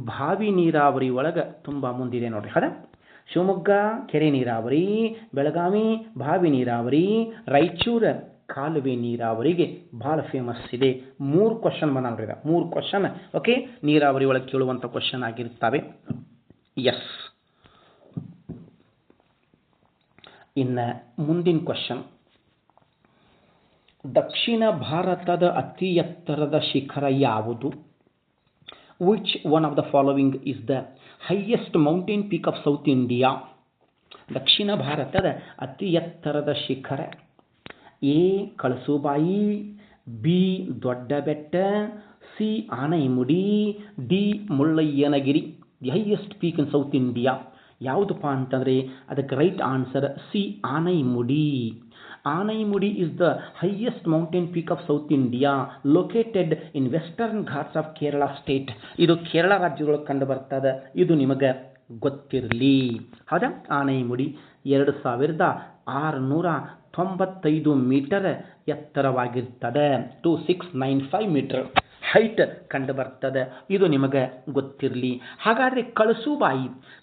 ಬಾವಿ ನೀರಾವರಿ ಒಳಗೆ ತುಂಬ ಮುಂದಿದೆ ನೋಡ್ರಿ. ಹೌದಾ? ಶಿವಮೊಗ್ಗ ಕೆರೆ ನೀರಾವರಿ, ಬೆಳಗಾವಿ ಬಾವಿ ನೀರಾವರಿ, ರಾಯಚೂರು ಕಾಲುವೆ ನೀರಾವರಿಗೆ ಭಾಳ ಫೇಮಸ್ ಇದೆ. 3 ಕ್ವಶನ್ ಬಂದ ನೋಡ್ರಿ. 3 ಕ್ವಶನ್ ಓಕೆ, ನೀರಾವರಿ ಒಳಗೆ ಕೇಳುವಂಥ ಕ್ವಶನ್ ಆಗಿರ್ತವೆ. ಎಸ್. ಇನ್ನು ಮುಂದಿನ ಕ್ವಶನ್. ದಕ್ಷಿಣ ಭಾರತದ ಅತಿ ಎತ್ತರದ ಶಿಖರ ಯಾವುದು? Which one of the following is the highest mountain peak of South India? ದಕ್ಷಿಣ ಭಾರತದ ಅತಿ ಎತ್ತರದ ಶಿಖರ. A ಕಳಸುಬಾಯಿ, B Dodda Betta, C Anaimudi, D Mullayanagiri. The highest peak in south India ಯಾವುದಪ್ಪ ಅಂತಂದರೆ ಅದಕ್ಕೆ right answer C Anaimudi. Anaimudi is the highest mountain peak of South India located in western ghats of Kerala state. ಇದು ಕೇರಳ ರಾಜ್ಯದೊಳಗೆ ಕಂಡು ಬರ್ತದೆ. ಇದು ನಿಮಗೆ ಗೊತ್ತಿರಲಿ. ಹೌದಾ? ಆನೈಮುಡಿ 2695 ಮೀಟರ್ ಎತ್ತರವಾಗಿರ್ತದೆ. 2695 ಮೀಟರ್ ಹೈಟ್ ಕಂಡು ಬರ್ತದೆ. ಇದು ನಿಮಗೆ ಗೊತ್ತಿರಲಿ. ಹಾಗಾದರೆ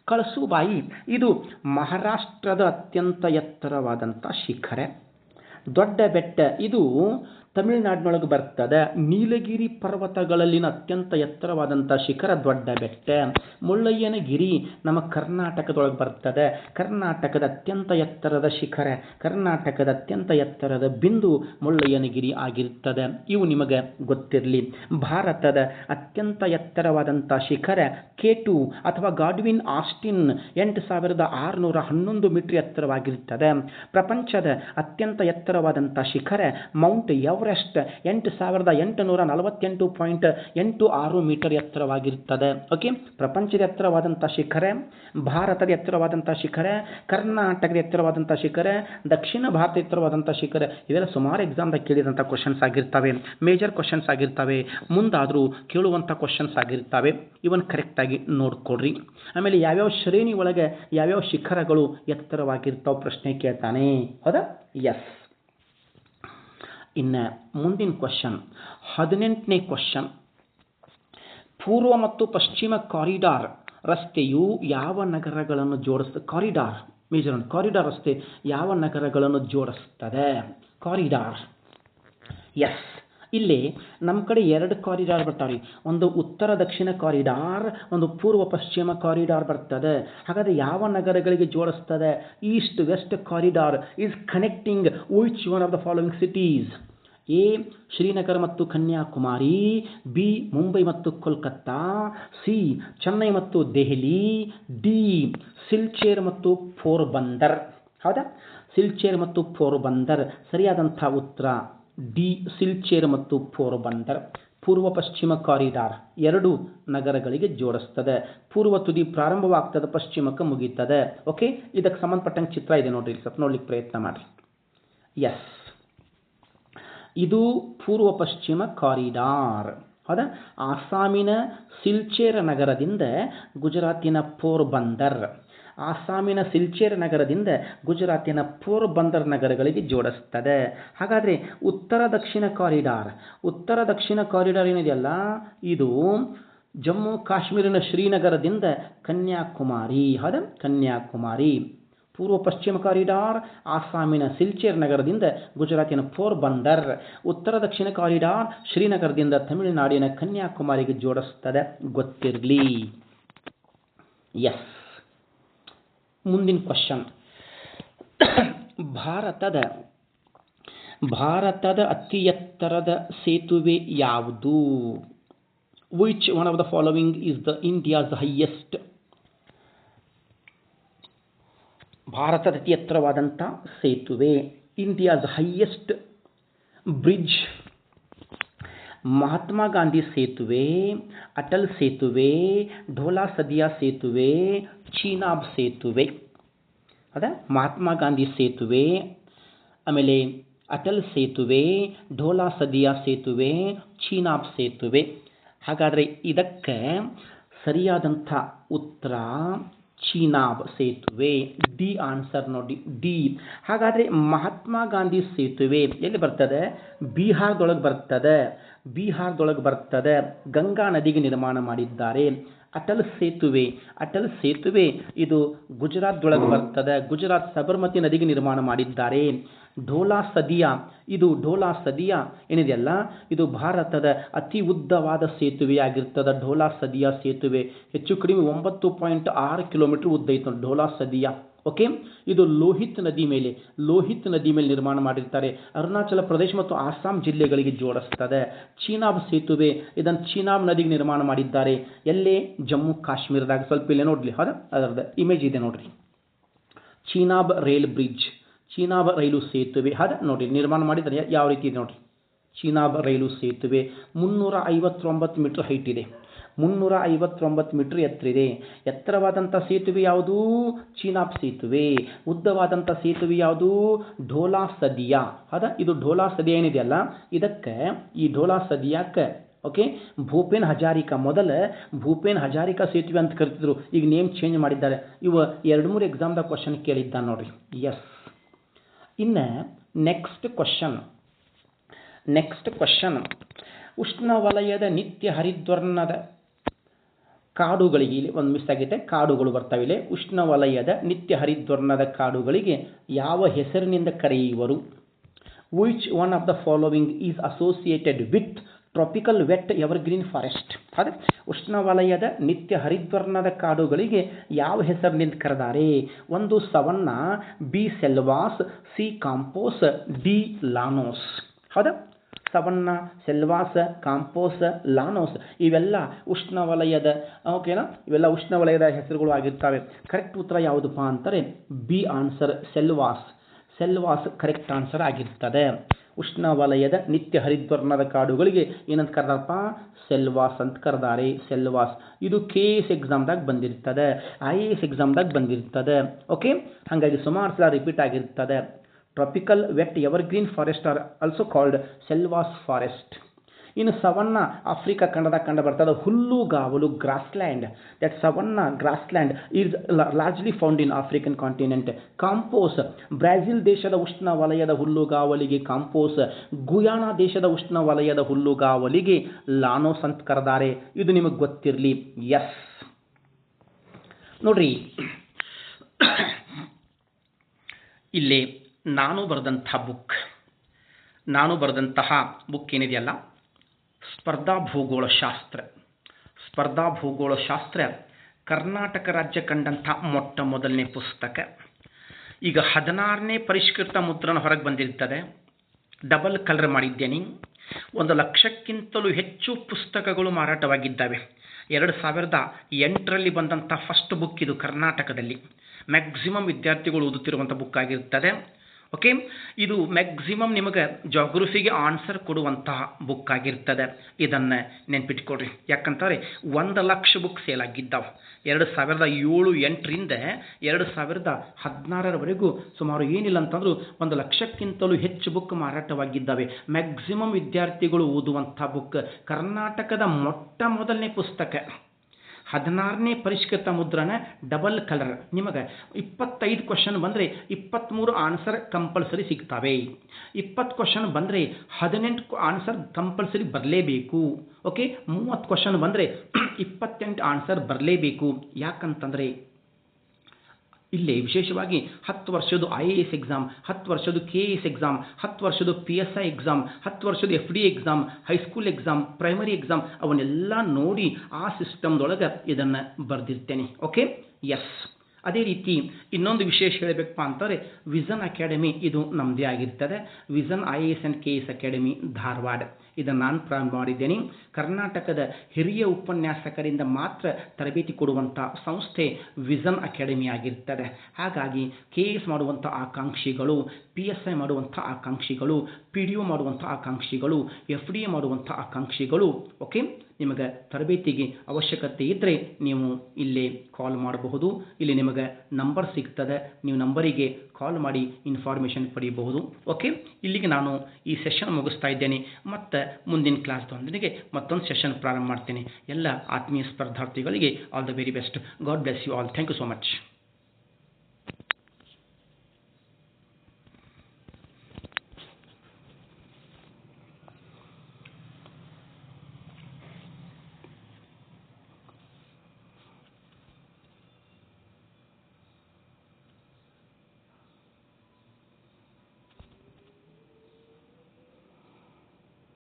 ಕಳಸುಬಾಯಿ ಇದು ಮಹಾರಾಷ್ಟ್ರದ ಅತ್ಯಂತ ಎತ್ತರವಾದಂಥ ಶಿಖರ. ದೊಡ್ಡ ಬೆಟ್ಟ ಇದು ತಮಿಳುನಾಡಿನೊಳಗೆ ಬರ್ತದೆ. ನೀಲಗಿರಿ ಪರ್ವತಗಳಲ್ಲಿನ ಅತ್ಯಂತ ಎತ್ತರವಾದಂಥ ಶಿಖರ ದೊಡ್ಡ ಬೆಟ್ಟ. ಮುಳ್ಳಯ್ಯನಗಿರಿ ನಮ್ಮ ಕರ್ನಾಟಕದೊಳಗೆ ಬರ್ತದೆ. ಕರ್ನಾಟಕದ ಅತ್ಯಂತ ಎತ್ತರದ ಶಿಖರ, ಕರ್ನಾಟಕದ ಅತ್ಯಂತ ಎತ್ತರದ ಬಿಂದು ಮುಳ್ಳಯ್ಯನಗಿರಿ ಆಗಿರ್ತದೆ. ಇವು ನಿಮಗೆ ಗೊತ್ತಿರಲಿ. ಭಾರತದ ಅತ್ಯಂತ ಎತ್ತರವಾದಂಥ ಶಿಖರ K2 ಅಥವಾ ಗಾಡ್ವಿನ್ ಆಸ್ಟಿನ್ 8611 ಮೀಟರ್ ಎತ್ತರವಾಗಿರ್ತದೆ. ಪ್ರಪಂಚದ ಅತ್ಯಂತ ಎತ್ತರವಾದಂಥ ಶಿಖರ ಮೌಂಟ್ ಎವರೆಸ್ಟ್ ಎವರೆಸ್ಟ್ 8848.86 ಮೀಟರ್ ಎತ್ತರವಾಗಿರುತ್ತದೆ. ಓಕೆ, ಪ್ರಪಂಚದ ಎತ್ತರವಾದಂಥ ಶಿಖರ, ಭಾರತದ ಎತ್ತರವಾದಂಥ ಶಿಖರ, ಕರ್ನಾಟಕದ ಎತ್ತರವಾದಂಥ ಶಿಖರ, ದಕ್ಷಿಣ ಭಾರತ ಎತ್ತರವಾದಂಥ ಶಿಖರ, ಇವೆಲ್ಲ ಸುಮಾರು ಎಕ್ಸಾಮ್ದಾಗ ಕೇಳಿದಂಥ ಕ್ವಶನ್ಸ್ ಆಗಿರ್ತವೆ, ಮೇಜರ್ ಕ್ವಶನ್ಸ್ ಆಗಿರ್ತವೆ, ಮುಂದಾದರೂ ಕೇಳುವಂಥ ಕ್ವಶನ್ಸ್ ಆಗಿರ್ತವೆ. ಇವನ್ ಕರೆಕ್ಟಾಗಿ ನೋಡ್ಕೊಡ್ರಿ. ಆಮೇಲೆ ಯಾವ್ಯಾವ ಶ್ರೇಣಿ ಒಳಗೆ ಯಾವ್ಯಾವ ಶಿಖರಗಳು ಎತ್ತರವಾಗಿರ್ತಾವೆ ಪ್ರಶ್ನೆ ಕೇಳ್ತಾನೆ. ಹೌದಾ? ಎಸ್. ಇನ್ನು ಮುಂದಿನ ಕ್ವಶನ್ 18ನೇ ಕ್ವಶನ್. ಪೂರ್ವ ಮತ್ತು ಪಶ್ಚಿಮ ಕಾರಿಡಾರ್ ರಸ್ತೆಯು ಯಾವ ನಗರಗಳನ್ನು ಜೋಡಿಸ್ತದೆ? ಕಾರಿಡಾರ್ ರಸ್ತೆ ಯಾವ ನಗರಗಳನ್ನು ಜೋಡಿಸ್ತದೆ? ಕಾರಿಡಾರ್. ಎಸ್. ಇಲ್ಲಿ ನಮ್ಮ ಕಡೆ 2 ಕಾರಿಡಾರ್ ಬರ್ತಾವ್ರಿ. ಒಂದು ಉತ್ತರ ದಕ್ಷಿಣ ಕಾರಿಡಾರ್, ಒಂದು ಪೂರ್ವ ಪಶ್ಚಿಮ ಕಾರಿಡಾರ್ ಬರ್ತದೆ. ಹಾಗಾದರೆ ಯಾವ ನಗರಗಳಿಗೆ ಜೋಡಿಸ್ತದೆ? East west corridor is connecting which one of the following cities? A Srinagar ಮತ್ತು ಕನ್ಯಾಕುಮಾರಿ, ಬಿ ಮುಂಬೈ ಮತ್ತು ಕೋಲ್ಕತ್ತಾ, ಸಿ ಚೆನ್ನೈ ಮತ್ತು ದೆಹಲಿ, ಡಿ ಸಿಲ್ಚೇರ್ ಮತ್ತು ಪೋರ್ಬಂದರ್. ಹೌದಾ? ಸಿಲ್ಚೇರ್ ಮತ್ತು ಪೋರ್ಬಂದರ್. ಸರಿಯಾದಂಥ ಉತ್ತರ ಡಿ ಸಿಲ್ಚೇರ್ ಮತ್ತು ಪೋರ್ಬಂದರ್. ಪೂರ್ವ ಪಶ್ಚಿಮ ಕಾರಿಡಾರ್ 2 ನಗರಗಳಿಗೆ ಜೋಡಿಸ್ತದೆ. ಪೂರ್ವ ತುದಿ ಪ್ರಾರಂಭವಾಗ್ತದೆ, ಪಶ್ಚಿಮಕ್ಕೆ ಮುಗೀತದೆ. ಓಕೆ, ಇದಕ್ಕೆ ಸಂಬಂಧಪಟ್ಟಂಗೆ ಚಿತ್ರ ಇದೆ ನೋಡ್ರಿ, ಸ್ವಲ್ಪ ನೋಡ್ಲಿಕ್ಕೆ ಪ್ರಯತ್ನ ಮಾಡಿರಿ. ಎಸ್, ಇದು ಪೂರ್ವ ಪಶ್ಚಿಮ ಕಾರಿಡಾರ್. ಹೌದಾ? ಆಸಾಮಿನ ಸಿಲ್ಚೇರ್ ನಗರದಿಂದ ಗುಜರಾತಿನ ಪೋರ್ಬಂದರ್, ಆಸಾಮಿನ ಸಿಲ್ಚೇರ್ ನಗರದಿಂದ ಗುಜರಾತಿನ ಪೋರ್ಬಂದರ್ ನಗರಗಳಿಗೆ ಜೋಡಿಸ್ತದೆ. ಹಾಗಾದರೆ ಉತ್ತರ ದಕ್ಷಿಣ ಕಾರಿಡಾರ್ ಏನಿದೆಯಲ್ಲ, ಇದು ಜಮ್ಮು ಕಾಶ್ಮೀರಿನ ಶ್ರೀನಗರದಿಂದ ಕನ್ಯಾಕುಮಾರಿ. ಹೌದಾ? ಕನ್ಯಾಕುಮಾರಿ. ಪೂರ್ವ ಪಶ್ಚಿಮ ಕಾರಿಡಾರ್ ಆಸಾಮಿನ ಸಿಲ್ಚೇರ್ ನಗರದಿಂದ ಗುಜರಾತಿನ ಪೋರ್ಬಂದರ್. ಉತ್ತರ ದಕ್ಷಿಣ ಕಾರಿಡಾರ್ ಶ್ರೀನಗರದಿಂದ ತಮಿಳುನಾಡಿನ ಕನ್ಯಾಕುಮಾರಿಗೆ ಜೋಡಿಸ್ತದೆ. ಗೊತ್ತಿರಲಿ. ಎಸ್. ಮುಂದಿನ ಕ್ವಶನ್. ಭಾರತದ ಅತಿ ಎತ್ತರದ ಸೇತುವೆ ಯಾವುದು? Which one of the following is the India's highest? ಭಾರತದ ಅತಿ ಎತ್ತರವಾದಂಥ ಸೇತುವೆ, India's highest bridge. Mahatma Gandhi ಸೇತುವೆ, ಅಟಲ್ ಸೇತುವೆ, ಢೋಲಾ ಸದಿಯಾ ಸೇತುವೆ, ಚೀನಾಬ್ ಸೇತುವೆ. ಹೌದಾ? ಮಹಾತ್ಮ ಗಾಂಧಿ ಸೇತುವೆ, ಆಮೇಲೆ ಅಟಲ್ ಸೇತುವೆ, ಢೋಲಾ ಸದಿಯಾ ಸೇತುವೆ, ಚೀನಾಬ್ ಸೇತುವೆ. ಹಾಗಾದರೆ ಇದಕ್ಕೆ ಸರಿಯಾದಂಥ ಉತ್ತರ ಚೀನಾಬ್ ಸೇತುವೆ. ಡಿ ಆನ್ಸರ್ ನೋಡಿ, ಡಿ. ಹಾಗಾದರೆ ಮಹಾತ್ಮ ಗಾಂಧಿ ಸೇತುವೆ ಎಲ್ಲಿ ಬರ್ತದೆ? ಬಿಹಾರದೊಳಗೆ ಬರ್ತದೆ. ಗಂಗಾ ನದಿಗೆ ನಿರ್ಮಾಣ ಮಾಡಿದ್ದಾರೆ. ಅಟಲ್ ಸೇತುವೆ ಇದು ಗುಜರಾತ್ದೊಳಗೆ ಬರ್ತದೆ. ಗುಜರಾತ್ ಸಬರ್ಮತಿ ನದಿಗೆ ನಿರ್ಮಾಣ ಮಾಡಿದ್ದಾರೆ. ಢೋಲಾ ಸದಿಯಾ ಏನಿದೆಯಲ್ಲ, ಇದು ಭಾರತದ ಅತಿ ಉದ್ದವಾದ ಸೇತುವೆಯಾಗಿರ್ತದೆ. ಢೋಲಾ ಸದಿಯಾ ಸೇತುವೆ ಹೆಚ್ಚು ಕಡಿಮೆ 9.6 ಕಿಲೋಮೀಟರ್ ಉದ್ದ ಇತ್ತು ಢೋಲಾ ಸದಿಯಾ. ಓಕೆ, ಇದು ಲೋಹಿತ್ ನದಿ ಮೇಲೆ ನಿರ್ಮಾಣ ಮಾಡಿರ್ತಾರೆ. ಅರುಣಾಚಲ ಪ್ರದೇಶ ಮತ್ತು ಆಸಾಂ ಜಿಲ್ಲೆಗಳಿಗೆ ಜೋಡಿಸ್ತದೆ. ಚೀನಾಬ್ ಸೇತುವೆ ಇದನ್ನು ಚೀನಾಬ್ ನದಿಗೆ ನಿರ್ಮಾಣ ಮಾಡಿದ್ದಾರೆ. ಎಲ್ಲೇ? ಜಮ್ಮು ಕಾಶ್ಮೀರದಾಗ. ಸ್ವಲ್ಪ ಇಲ್ಲೇ ನೋಡ್ಲಿ. ಹೌದಾ? ಅದರದ ಇಮೇಜ್ ಇದೆ ನೋಡ್ರಿ. ಚೀನಾಬ್ ರೈಲು ಸೇತುವೆ. ಹೌದಾ? ನೋಡ್ರಿ, ನಿರ್ಮಾಣ ಮಾಡಿದ್ದಾರೆ ಯಾವ ರೀತಿ ಇದೆ ನೋಡ್ರಿ. ಚೀನಾಬ್ ರೈಲು ಸೇತುವೆ 359 ಮೀಟರ್ ಹೈಟ್ ಇದೆ. 359 ಮೀಟರ್ ಎತ್ತರ ಇದೆ. ಎತ್ತರವಾದಂಥ ಸೇತುವೆ ಯಾವುದು? ಚೀನಾಬ್ ಸೇತುವೆ. ಉದ್ದವಾದಂಥ ಸೇತುವೆ ಯಾವುದು? ಢೋಲಾ ಸದಿಯಾ. ಹೌದಾ? ಇದು ಢೋಲಾ ಸದಿಯಾ ಏನಿದೆಯಲ್ಲ, ಈ ಢೋಲಾ ಸದಿಯಾಕ್ಕೆ ಓಕೆ ಭೂಪೇನ್ ಹಜಾರಿಕಾ, ಮೊದಲ ಭೂಪೇನ್ ಹಜಾರಿಕಾ ಸೇತುವೆ ಅಂತ ಕರಿತಿದ್ರು. ಈಗ ನೇಮ್ ಚೇಂಜ್ ಮಾಡಿದ್ದಾರೆ. ಇವು 2-3 ಎಕ್ಸಾಮ್ದಾಗ ಕ್ವಶನ್ ಕೇಳಿದ್ದ ನೋಡ್ರಿ. ಎಸ್. ಇನ್ನು ನೆಕ್ಸ್ಟ್ ಕ್ವಶನ್ ಉಷ್ಣವಲಯದ ನಿತ್ಯ ಹರಿದ್ವರ್ಣದ ಕಾಡುಗಳಿಗೆ, ಇಲ್ಲಿ ಒಂದು ಮಿಸ್ ಆಗಿದೆ, ಕಾಡುಗಳು ಬರ್ತಾವೆ ಇಲ್ಲಿ. ಉಷ್ಣವಲಯದ ನಿತ್ಯ ಹರಿದ್ವರ್ಣದ ಕಾಡುಗಳಿಗೆ ಯಾವ ಹೆಸರಿನಿಂದ ಕರೆಯುವರು? Which one of the following is associated with tropical wet evergreen forest? ಅದೇ ಉಷ್ಣವಲಯದ ನಿತ್ಯ ಹರಿದ್ವರ್ಣದ ಕಾಡುಗಳಿಗೆ ಯಾವ ಹೆಸರಿನಿಂದ ಕರೆದಾರೆ? ಒಂದು savanna, B selvas, C campos, D llanos. ಹೌದಾ? ಸವನ್ನ, ಸೆಲ್ವಾಸ್, ಕಾಂಪೋಸ್, ಲಾನೋಸ್ ಇವೆಲ್ಲ ಉಷ್ಣವಲಯದ ಇವೆಲ್ಲ ಉಷ್ಣವಲಯದ ಹೆಸರುಗಳು ಆಗಿರ್ತವೆ. ಕರೆಕ್ಟ್ ಉತ್ತರ ಯಾವುದಪ್ಪ ಅಂತಾರೆ? ಬಿ ಆನ್ಸರ್ ಸೆಲ್ವಾಸ್ ಕರೆಕ್ಟ್ ಆನ್ಸರ್ ಆಗಿರ್ತದೆ. ಉಷ್ಣವಲಯದ ನಿತ್ಯ ಹರಿದ್ವರ್ಣದ ಕಾಡುಗಳಿಗೆ ಏನಂತ ಕರೆದಾರಪ್ಪ? ಸೆಲ್ವಾಸ್ ಅಂತ ಕರೆದಾರೆ. ಸೆಲ್ವಾಸ್ ಇದು KS ಎಕ್ಸಾಮ್ದಾಗ ಬಂದಿರ್ತದೆ, IAS ಎಕ್ಸಾಮ್ದಾಗ ಬಂದಿರ್ತದೆ. ಓಕೆ, ಹಾಗಾಗಿ ಸುಮಾರು ಸಲ ರಿಪೀಟ್ ಆಗಿರ್ತದೆ. Tropical wet evergreen forest are also called selvas forest. ಇನ್ನು ಸವನ್ನ ಆಫ್ರಿಕಾ ಖಂಡದಾಗ ಕಂಡು ಬರ್ತದೆ ಹುಲ್ಲುಗಾವಲು, grassland. That savanna grassland is largely found in African continent. Campos Brazil ದೇಶದ ಉಷ್ಣವಲಯದ ಹುಲ್ಲುಗಾವಲಿಗೆ ಕಾಂಪೋಸ್, ಗುಯಾನಾ ದೇಶದ ಉಷ್ಣವಲಯದ ಹುಲ್ಲುಗಾವಲಿಗೆ ಲಾನೋಸ್ ಅಂತ ಕರೆದಾರೆ. ಇದು ನಿಮಗೆ ಗೊತ್ತಿರಲಿ. ಎಸ್ ನೋಡ್ರಿ, ಇಲ್ಲಿ ನಾನು ಬರೆದಂತಹ ಬುಕ್ ಏನಿದೆಯಲ್ಲ, ಸ್ಪರ್ಧಾ ಭೂಗೋಳಶಾಸ್ತ್ರ ಕರ್ನಾಟಕ ರಾಜ್ಯ ಕಂಡಂಥ ಮೊಟ್ಟ ಮೊದಲನೇ ಪುಸ್ತಕ. ಈಗ 16ನೇ ಪರಿಷ್ಕೃತ ಮುದ್ರಣ ಹೊರಗೆ ಬಂದಿರ್ತದೆ. ಡಬಲ್ ಕಲರ್ ಮಾಡಿದ್ದೇನೆ. 1,00,000ಕ್ಕಿಂತಲೂ ಹೆಚ್ಚು ಪುಸ್ತಕಗಳು ಮಾರಾಟವಾಗಿದ್ದಾವೆ. 2008ರಲ್ಲಿ ಬಂದಂಥ ಫಸ್ಟ್ ಬುಕ್ ಇದು. ಕರ್ನಾಟಕದಲ್ಲಿ ಮ್ಯಾಕ್ಸಿಮಮ್ ವಿದ್ಯಾರ್ಥಿಗಳು ಓದುತ್ತಿರುವಂಥ ಬುಕ್ ಆಗಿರ್ತದೆ. ಓಕೆ, ಇದು ಮ್ಯಾಕ್ಸಿಮಮ್ ನಿಮಗೆ ಜಾಗ್ರಫಿಗೆ ಆನ್ಸರ್ ಕೊಡುವಂತಹ ಬುಕ್ ಆಗಿರ್ತದೆ. ಇದನ್ನು ನೆನ್ಪಿಟ್ಕೊಡ್ರಿ. ಯಾಕಂತಾರೆ 1,00,000 ಬುಕ್ ಸೇಲ್ ಆಗಿದ್ದಾವೆ 2007-8ರಿಂದ 2016ರವರೆಗೂ. ಸುಮಾರು ಏನಿಲ್ಲ ಅಂತಂದ್ರೂ 1,00,000ಕ್ಕಿಂತಲೂ ಹೆಚ್ಚು ಬುಕ್ ಮಾರಾಟವಾಗಿದ್ದಾವೆ. ಮ್ಯಾಕ್ಸಿಮಮ್ ವಿದ್ಯಾರ್ಥಿಗಳು ಓದುವಂಥ ಬುಕ್. ಕರ್ನಾಟಕದ ಮೊಟ್ಟ ಮೊದಲನೇ ಪುಸ್ತಕ. 16ನೇ ಪರಿಷ್ಕೃತ ಮುದ್ರಣ, ಡಬಲ್ ಕಲರ್. ನಿಮಗೆ 25 ಕ್ವಶನ್ ಬಂದರೆ 23 ಆನ್ಸರ್ ಕಂಪಲ್ಸರಿ ಸಿಗ್ತವೆ. 20 ಕ್ವಶನ್ ಬಂದರೆ 18 ಆನ್ಸರ್ ಕಂಪಲ್ಸರಿ ಬರಲೇಬೇಕು. ಓಕೆ, 30 ಕ್ವಶನ್ ಬಂದರೆ 28 ಆನ್ಸರ್ ಬರಲೇಬೇಕು. ಯಾಕಂತಂದರೆ ಇಲ್ಲಿ ವಿಶೇಷವಾಗಿ 10 ವರ್ಷದ IAS ಎಕ್ಸಾಮ್, 10 ವರ್ಷದ KS ಎಕ್ಸಾಮ್, 10 ವರ್ಷದ PSI ಎಕ್ಸಾಮ್, 10 ವರ್ಷದ FD exam, high school exam, primary exam ಅವನ್ನೆಲ್ಲ ನೋಡಿ ಆ ಸಿಸ್ಟಮ್ದೊಳಗೆ ಇದನ್ನು ಬರೆದಿರ್ತೇನೆ. Okay, S. ಅದೇ ರೀತಿ ಇನ್ನೊಂದು ವಿಶೇಷ ಹೇಳಬೇಕಪ್ಪ ಅಂತಾರೆ, ವಿಷನ್ ಅಕಾಡೆಮಿ ಇದು ನಮ್ಮದೇ ಆಗಿರ್ತದೆ. Vision IAS and KS academy, Dharwad. ಇದನ್ನು ನಾನು ಪ್ರಾರಂಭ ಮಾಡಿದ್ದೇನೆ. ಕರ್ನಾಟಕದ ಹಿರಿಯ ಉಪನ್ಯಾಸಕರಿಂದ ಮಾತ್ರ ತರಬೇತಿ ಕೊಡುವಂಥ ಸಂಸ್ಥೆ ವಿಷನ್ ಅಕಾಡೆಮಿ ಆಗಿರ್ತದೆ. ಹಾಗಾಗಿ KS ಮಾಡುವಂಥ ಆಕಾಂಕ್ಷಿಗಳು, PSI ಮಾಡುವಂಥ ಆಕಾಂಕ್ಷಿಗಳು, PDO ಮಾಡುವಂಥ ಆಕಾಂಕ್ಷಿಗಳು, FDA ಮಾಡುವಂಥ ಆಕಾಂಕ್ಷಿಗಳು, ಓಕೆ, ನಿಮಗೆ ತರಬೇತಿಗೆ ಅವಶ್ಯಕತೆ ಇದ್ದರೆ ನೀವು ಇಲ್ಲೇ ಕಾಲ್ ಮಾಡಬಹುದು. ಇಲ್ಲಿ ನಿಮಗೆ ನಂಬರ್ ಸಿಗ್ತದೆ, ನೀವು ನಂಬರಿಗೆ ಕಾಲ್ ಮಾಡಿ ಇನ್ಫಾರ್ಮೇಷನ್ ಪಡೆಯಬಹುದು. ಓಕೆ, ಇಲ್ಲಿಗೆ ನಾನು ಈ ಸೆಷನ್ ಮುಗಿಸ್ತಾ ಇದ್ದೇನೆ. ಮತ್ತು ಮುಂದಿನ ಕ್ಲಾಸ್ದೊಂದಿಗೆ ಮತ್ತೊಂದು ಸೆಷನ್ ಪ್ರಾರಂಭ ಮಾಡ್ತೇನೆ. ಎಲ್ಲ ಆತ್ಮೀಯ ಸ್ಪರ್ಧಾರ್ಥಿಗಳಿಗೆ all the very best. God bless you all. Thank you so much.